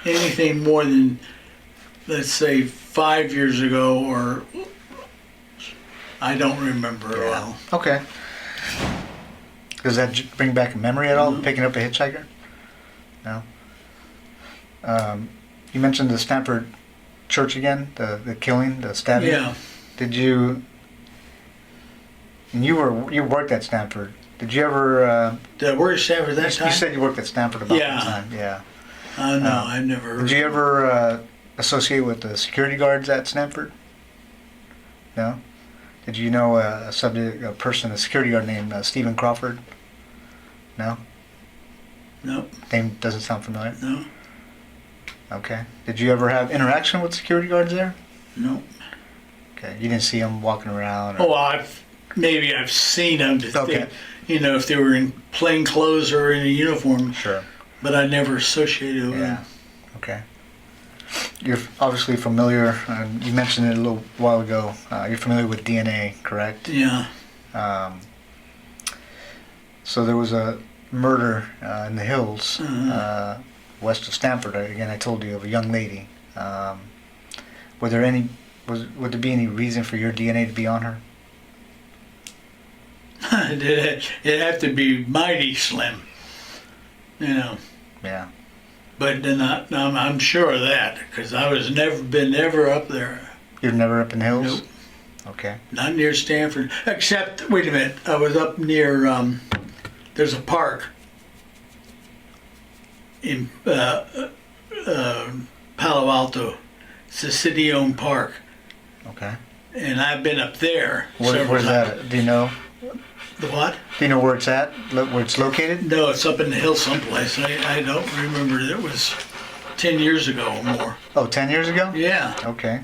Anything more than, let's say, 5 years ago, or I don't remember well. Okay. Does that bring back a memory at all? Picking up a hitchhiker? No. You mentioned the Stanford church again, the killing, the stabbing. Yeah. Did you? And you worked at Stanford. Did you ever? Did I work at Stanford that time? You said you worked at Stanford about Yeah. that time. Yeah. No, I never. Did you ever associate with the security guards at Stanford? No. Did you know a security guard named Stephen Crawford? No. No. Name doesn't sound familiar. No. Okay. Did you ever have interaction with security guards there? No. Okay. You didn't see them walking around? Oh, I've seen them. Okay. If they were in plain clothes or in a uniform. Sure. But I never associated with Yeah. them. Okay. You're obviously familiar, and you mentioned it a little while ago, you're familiar with DNA, correct? Yeah. So there was a murder in the hills, west of Stanford. Again, I told you of a young lady. Would there be any reason for your DNA to be on her? It'd have to be mighty slim. Yeah. But then I'm sure of that, because I was never up there. You're never up in the hills? Nope. Okay. Not near Stanford. Except, wait a minute, I was up near, there's a park in Palo Alto. It's a city-owned park. Okay. And I've been up there several Where's times. that? Do you know? The what? Do you know where it's at? Where it's located? No, it's up in the hill someplace. I don't remember. It was 10 years ago or more. Oh, 10 years ago? Yeah. Okay.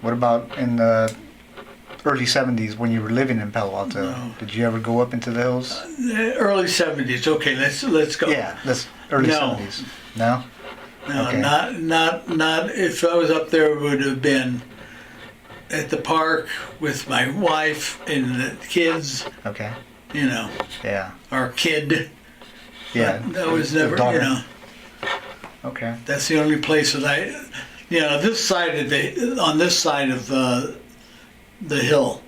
What about in the early 70s when you were living in Palo Alto? No. Did you ever go up into the hills? Early 70s. Okay, let's go. Yeah, that's early No. 70s. No? No, Okay. not. If I was up there, it would have been at the park with my wife and the kids. Okay. Yeah, Yeah. our kid. Yeah. That was the never. daughter. Okay. That's the only place that I. This side on this side of the hill.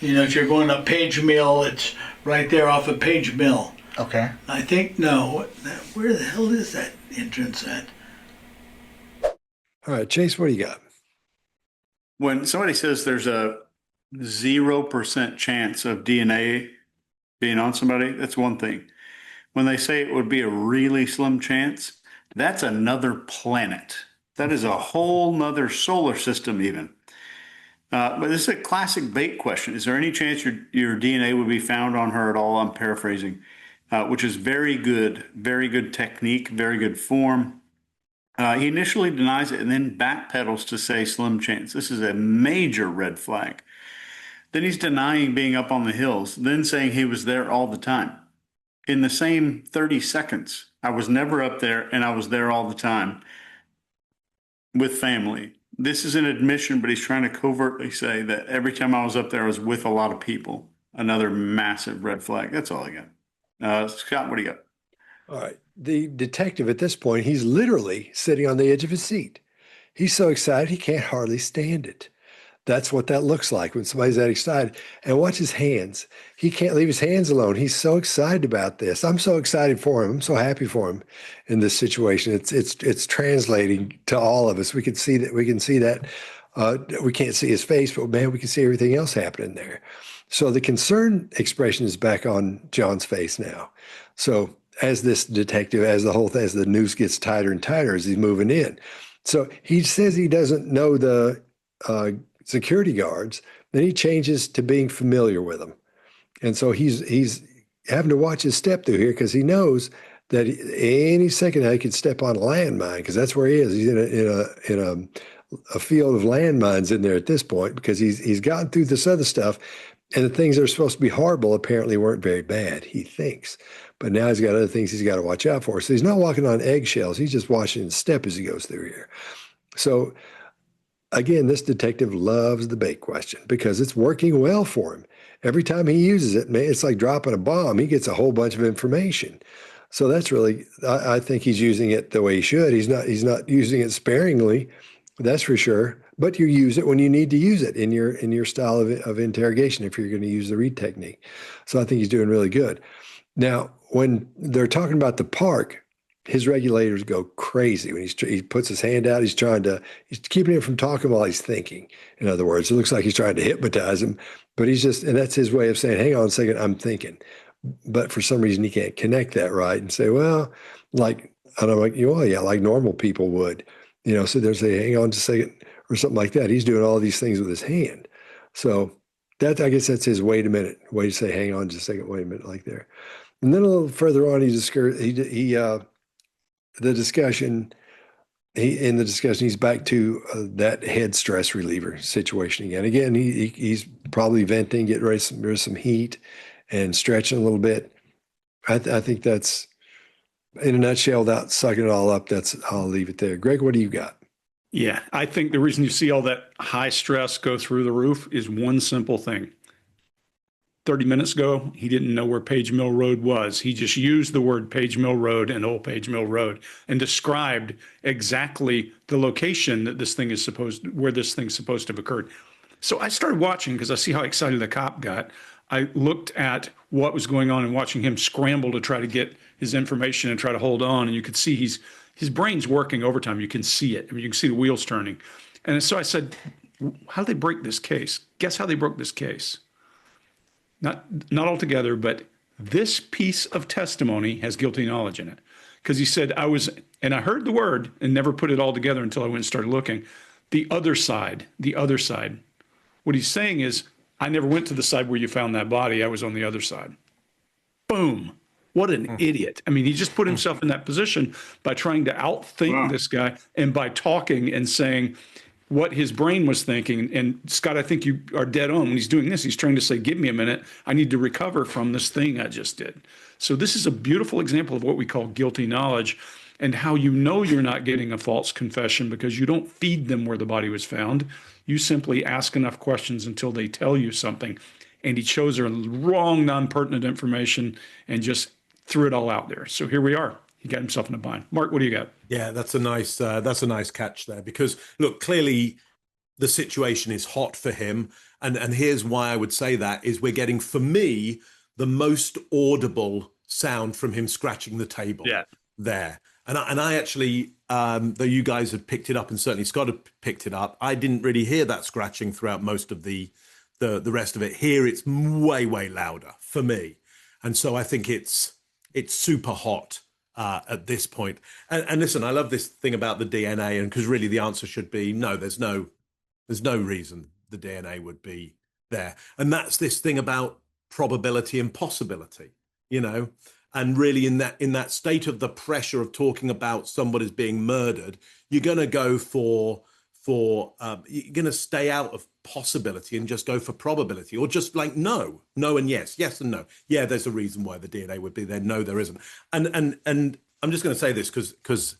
If you're going up Page Mill, it's right there off of Page Mill. Okay. I think no. Where the hell is that entrance at? All right, Chase, what do you got? When somebody says there's a 0% chance of DNA being on somebody, that's one thing. When they say it would be a really slim chance, that's another planet. That is a whole nother solar system even. But this is a classic bait question. Is there any chance your DNA would be found on her at all? I'm paraphrasing, which is very good technique, very good form. He initially denies it and then backpedals to say slim chance. This is a major red flag. Then he's denying being up on the hills, then saying he was there all the time. In the same 30 seconds, I was never up there and I was there all the time with family. This is an admission, but he's trying to covertly say that every time I was up there, I was with a lot of people. Another massive red flag. That's all I got. Scott, what do you got? All right. The detective at this point, he's literally sitting on the edge of his seat. He's so excited, he can't hardly stand it. That's what that looks like when somebody's that excited. And watch his hands. He can't leave his hands alone. He's so excited about this. I'm so excited for him. I'm so happy for him in this situation. It's translating to all of us. We can see that. We can see that. We can't see his face, but man, we can see everything else happening there. So the concern expression is back on John's face now. So as this detective, as the noose gets tighter and tighter as he's moving in. So he says he doesn't know the security guards, then he changes to being familiar with them. And so he's having to watch his step through here because he knows that any second now he could step on a landmine because that's where he is. He's in a field of landmines in there at this point because he's gotten through this other stuff, and the things that are supposed to be horrible apparently weren't very bad, he thinks. But now he's got other things he's got to watch out for. So he's not walking on eggshells. He's just watching his step as he goes through here. So again, this detective loves the bait question because it's working well for him. Every time he uses it, man, it's like dropping a bomb. He gets a whole bunch of information. So that's really, I think he's using it the way he should. He's not using it sparingly, that's for sure. But you use it when you need to use it in your style of interrogation if you're going to use the read technique. So I think he's doing really good. Now, when they're talking about the park, his regulators go crazy when he puts his hand out. He's keeping him from talking while he's thinking. In other words, it looks like he's trying to hypnotize him, but and that's his way of saying, hang on a second, I'm thinking. But for some reason, he can't connect that right and say, well, like, I don't know, like, oh yeah, like normal people would, so they're saying, hang on just a second or something like that. He's doing all these things with his hand. So I guess that's his wait a minute way to say, hang on just a second, wait a minute, like there. And then a little further on, in the discussion, he's back to that head stress reliever situation again. Again, he's probably venting, getting rid of some heat and stretching a little bit. I think that's, in a nutshell, without sucking it all up, I'll leave it there. Greg, what do you got? Yeah, I think the reason you see all that high stress go through the roof is one simple thing. 30 minutes ago, he didn't know where Page Mill Road was. He just used the word Page Mill Road and Old Page Mill Road and described exactly the location that where this thing's supposed to have occurred. So I started watching because I see how excited the cop got. I looked at what was going on and watching him scramble to try to get his information and try to hold on. And you could see his brain's working overtime. You can see it. I mean, you can see the wheels turning. And so I said, how did they break this case? Guess how they broke this case? Not altogether, but this piece of testimony has guilty knowledge in it. Because he said, and I heard the word and never put it all together until I went and started looking. The other side. What he's saying is, I never went to the side where you found that body. I was on the other side. Boom. What an idiot. I mean, he just put himself in that position by trying to outthink this guy and by talking and saying what his brain was thinking. And Scott, I think you are dead on when he's doing this. He's trying to say, give me a minute. I need to recover from this thing I just did. So this is a beautiful example of what we call guilty knowledge and how you know you're not getting a false confession because you don't feed them where the body was found. You simply ask enough questions until they tell you something. And he chose the wrong, non-pertinent information and just threw it all out there. So here we are. He got himself in a bind. Mark, what do you got? Yeah, that's a nice catch there because look, clearly the situation is hot for him. And here's why I would say that is we're getting, for me, the most audible sound from him scratching the table there. And I actually, though you guys had picked it up and certainly Scott had picked it up, I didn't really hear that scratching throughout most of the rest of it. Here it's way, way louder for me. And so I think it's super hot at this point. And listen, I love this thing about the DNA, and because really the answer should be no. There's no reason the DNA would be there, and that's this thing about probability and possibility, And really, in that state of the pressure of talking about somebody's being murdered, you're going to go you're going to stay out of possibility and just go for probability, or just like no and yes and no. Yeah, there's a reason why the DNA would be there. No, there isn't. And I'm just going to say this because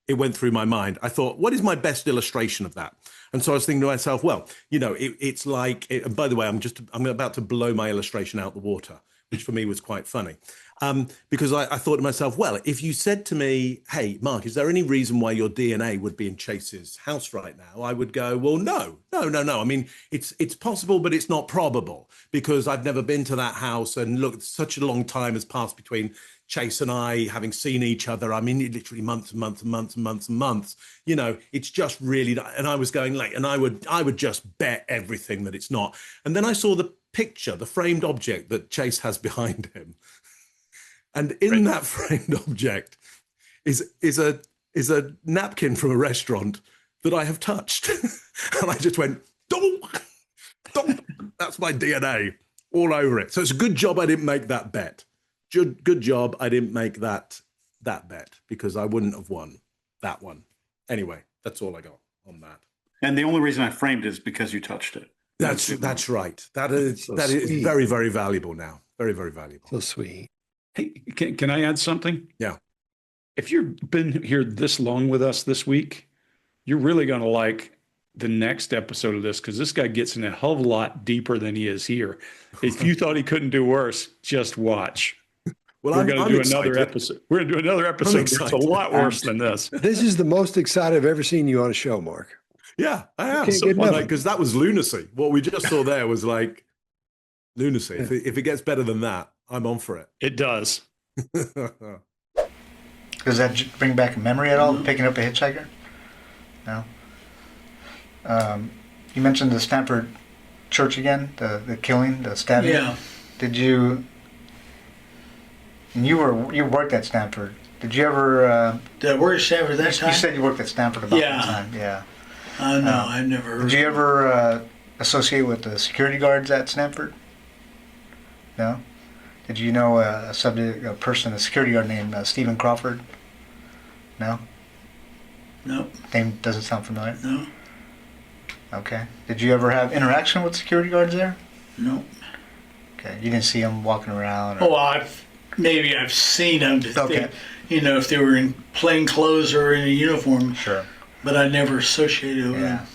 it went through my mind. I thought, what is my best illustration of that? And so I was thinking to myself, well, it's like. And by the way, I'm about to blow my illustration out the water, which for me was quite funny. Because I thought to myself, well, if you said to me, hey, Mark, is there any reason why your DNA would be in Chase's house right now? I would go, well, no. I mean, it's possible, but it's not probable because I've never been to that house. And look, such a long time has passed between Chase and I having seen each other. I mean, literally months and months and months and months and months. It's just really, and I was going and I would just bet everything that it's not. And then I saw the picture, the framed object that Chase has behind him. And in that framed object is a napkin from a restaurant that I have touched. And I just went, don't. That's my DNA all over it. So it's a good job I didn't make that bet. Good job I didn't make that bet because I wouldn't have won that one. Anyway, that's all I got on that. And the only reason I framed it is because you touched it. That's right. That is very, very valuable now. Very, very valuable. So sweet. Hey, can I add something? Yeah. If you've been here this long with us this week, you're really going to like the next episode of this because this guy gets in a hell of a lot deeper than he is here. If you thought he couldn't do worse, just watch. Well, We're going to do excited. another episode. We're going to do another episode that's a lot worse than this. This is the most excited I've ever seen you on a show, Mark. Yeah, I am. Can't get enough. Because that was lunacy. What we just saw there was like lunacy. If it gets better than that, I'm on for it. It does. Does that bring back a memory at all? Picking up a hitchhiker? No. You mentioned the Stanford church again, the killing, the stabbing. Yeah. Did you? And you worked at Stanford. Did you ever? Did I work at Stanford that time? You said you worked at Stanford about Yeah. that time. Yeah. No, I never. Did you ever associate with the security guards at Stanford? No. Did you know a security guard named Stephen Crawford? No. No. Name doesn't sound familiar. No. Okay. Did you ever have interaction with security guards there? No. Okay. You didn't see them walking around? Or... Oh, I've seen them. Okay. If they were in plain clothes or in a uniform. Sure. But I never associated with Yeah. them.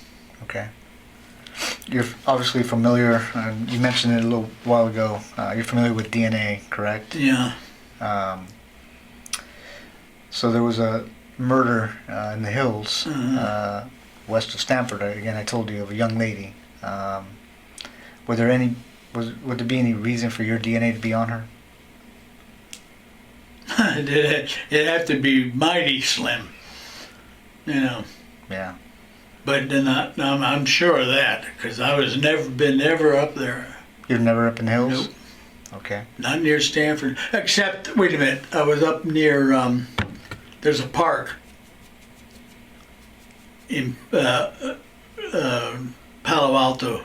Okay. You're obviously familiar, you mentioned it a little while ago, you're familiar with DNA, correct? Yeah. So there was a murder in the hills west of Stanford. Again, I told you of a young lady. Would there be any reason for your DNA to be on her? It'd have to be mighty slim. Yeah. But then I'm sure of that because I was never up there. You're never up in the hills? Nope. Okay. Not near Stanford. Except, wait a minute, I was up near, there's a park in Palo Alto.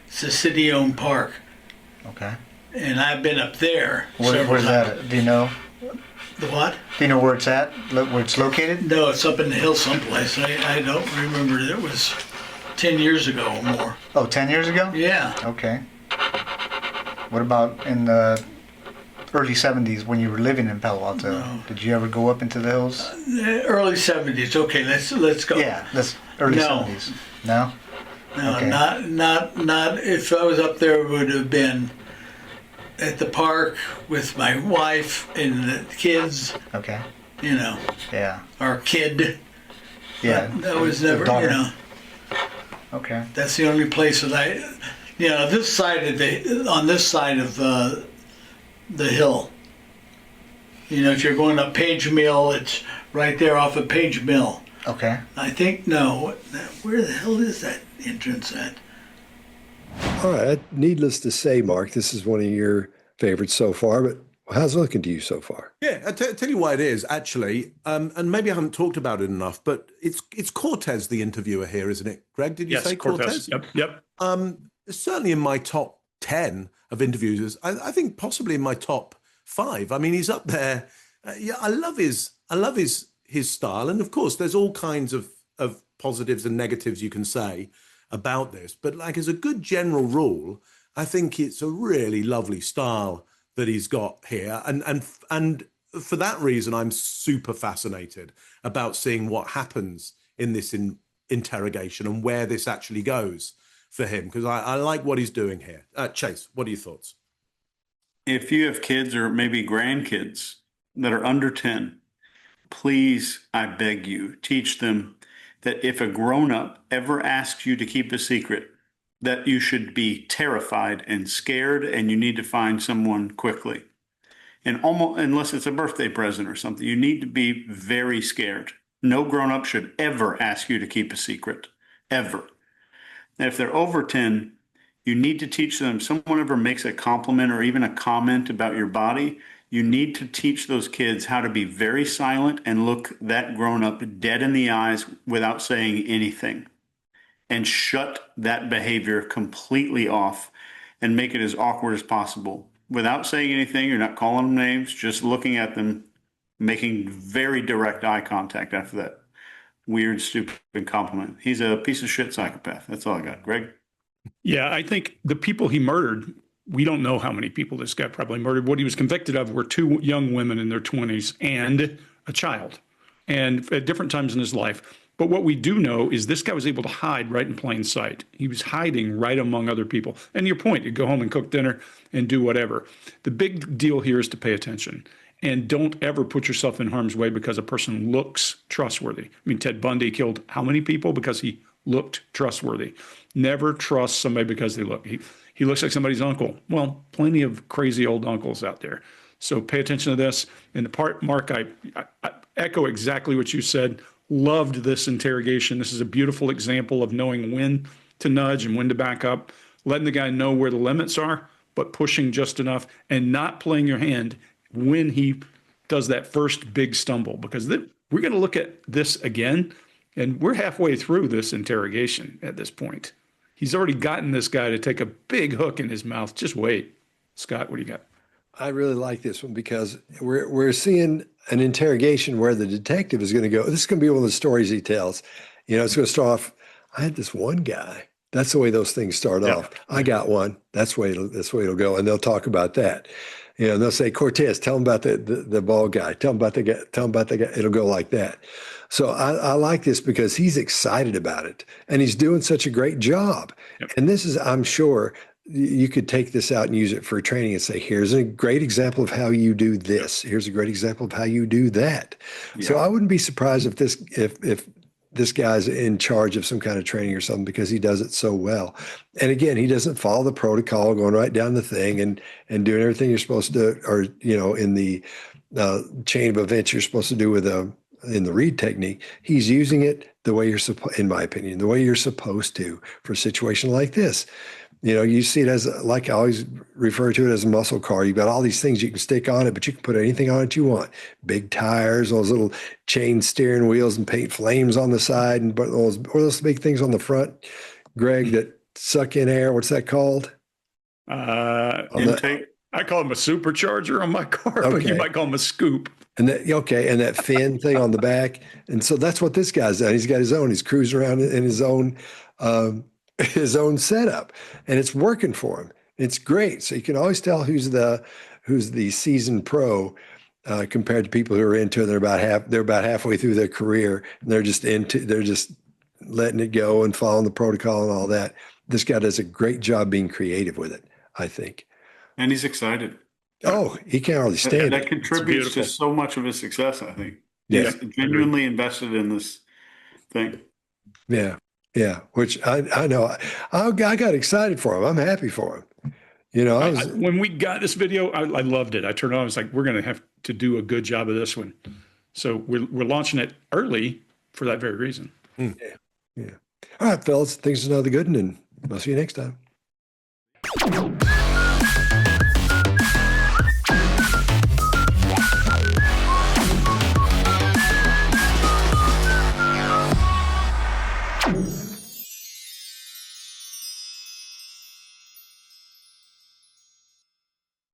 It's a city-owned park. Okay. And I've been up there. Where's that at? Do you know? The what? Do you know where it's at? Where it's located? No, it's up in the hill someplace. I don't remember. It was 10 years ago or more. Oh, 10 years ago? Yeah. Okay. What about in the early 70s when you were living in Palo Alto? No. Did you ever go up into the hills? Early 70s. Okay, let's go. Yeah, that's early No. 70s. No? No, Okay. not. If I was up there, it would have been at the park with my wife and the kids. Okay. Yeah. Our kid. Yeah. That was the never. daughter. Okay. That's the only place that this side on this side of the hill. If you're going up Page Mill, it's right there off of Page Mill. Okay. I think where the hell is that entrance at? All right. Needless to say, Mark, this is one of your favorites so far, but how's it looking to you so far? Yeah, I'll tell you why it is, actually, and maybe I haven't talked about it enough, but it's Cortez, the interviewer here, isn't it? Greg, did you say Cortez? Yep. Certainly in my top 10 of interviewers, I think possibly in my top 5. I mean, he's up there. I love his style. And of course, there's all kinds of positives and negatives you can say about this. But like as a good general rule, I think it's a really lovely style that he's got here. And for that reason, I'm super fascinated about seeing what happens in this interrogation and where this actually goes for him, because I like what he's doing here. Chase, what are your thoughts? If you have kids or maybe grandkids that are under 10, please, I beg you, teach them that if a grown-up ever asks you to keep a secret, that you should be terrified and scared and you need to find someone quickly. And almost, unless it's a birthday present or something, you need to be very scared. No grown-up should ever ask you to keep a secret, ever. And if they're over 10, you need to teach them, if someone ever makes a compliment or even a comment about your body, you need to teach those kids how to be very silent and look that grown-up dead in the eyes without saying anything. And shut that behavior completely off and make it as awkward as possible. Without saying anything, you're not calling them names, just looking at them, making very direct eye contact after that weird, stupid compliment. He's a piece of shit psychopath. That's all I got. Greg? Yeah, I think the people he murdered, we don't know how many people this guy probably murdered. What he was convicted of were 2 young women in their 20s and a child. And at different times in his life. But what we do know is this guy was able to hide right in plain sight. He was hiding right among other people. And your point, you go home and cook dinner and do whatever. The big deal here is to pay attention. And don't ever put yourself in harm's way because a person looks trustworthy. I mean, Ted Bundy killed how many people because he looked trustworthy? Never trust somebody because they look. He looks like somebody's uncle. Well, plenty of crazy old uncles out there. So pay attention to this. And the part, Mark, I echo exactly what you said. Loved this interrogation. This is a beautiful example of knowing when to nudge and when to back up, letting the guy know where the limits are, but pushing just enough and not playing your hand when he does that first big stumble. Because we're going to look at this again, and we're halfway through this interrogation at this point. He's already gotten this guy to take a big hook in his mouth. Just wait. Scott, what do you got? I really like this one because we're seeing an interrogation where the detective is going to go. This is going to be one of the stories he tells. You know, it's going to start off. I had this one guy. That's the way those things start off. I got one. That's the way it'll go, and they'll talk about that. You know, and they'll say, Cortez, tell him about the bald guy. Tell him about the guy. Tell him about the guy. It'll go like that. So I like this because he's excited about it, and he's doing such a great job. Yep. And this is, I'm sure, you could take this out and use it for training and say, here's a great example of how you do this. Here's a great example of how you do that. Yeah. So I wouldn't be surprised if this guy's in charge of some kind of training or something because he does it so well. And again, he doesn't follow the protocol, going right down the thing and doing everything you're supposed to do, or, you know, in the chain of events you're supposed to do with in the read technique. He's using it the way you're supposed, in my opinion, the way you're supposed to for a situation like this. You know, you see it as, like I always refer to it as a muscle car. You've got all these things you can stick on it, but you can put anything on it you want. Big tires, those little chain steering wheels, and paint flames on the side, and those big things on the front, Greg, that suck in air. What's that called? Intake. I call them a supercharger on my car, but you might call them a scoop. And that fin thing on the back. And so that's what this guy's done. He's got his own. He's cruising around in his own setup, and it's working for him. It's great. So you can always tell who's the seasoned pro compared to people who are into it. They're about halfway through their career, and they're just letting it go and following the protocol and all that. This guy does a great job being creative with it, I think. And he's excited. Oh, he can't hardly stand it. That contributes to so much of his success, I think. Yeah. He's genuinely invested in this thing. Yeah. Yeah. Which I know. I got excited for him. I'm happy for him. You know, when we got this video, I loved it. I turned on, I was like, we're going to have to do a good job of this one. So we're launching it early for that very reason. Yeah. Yeah. All right, fellas. Thanks for another good one, and I'll see you next time.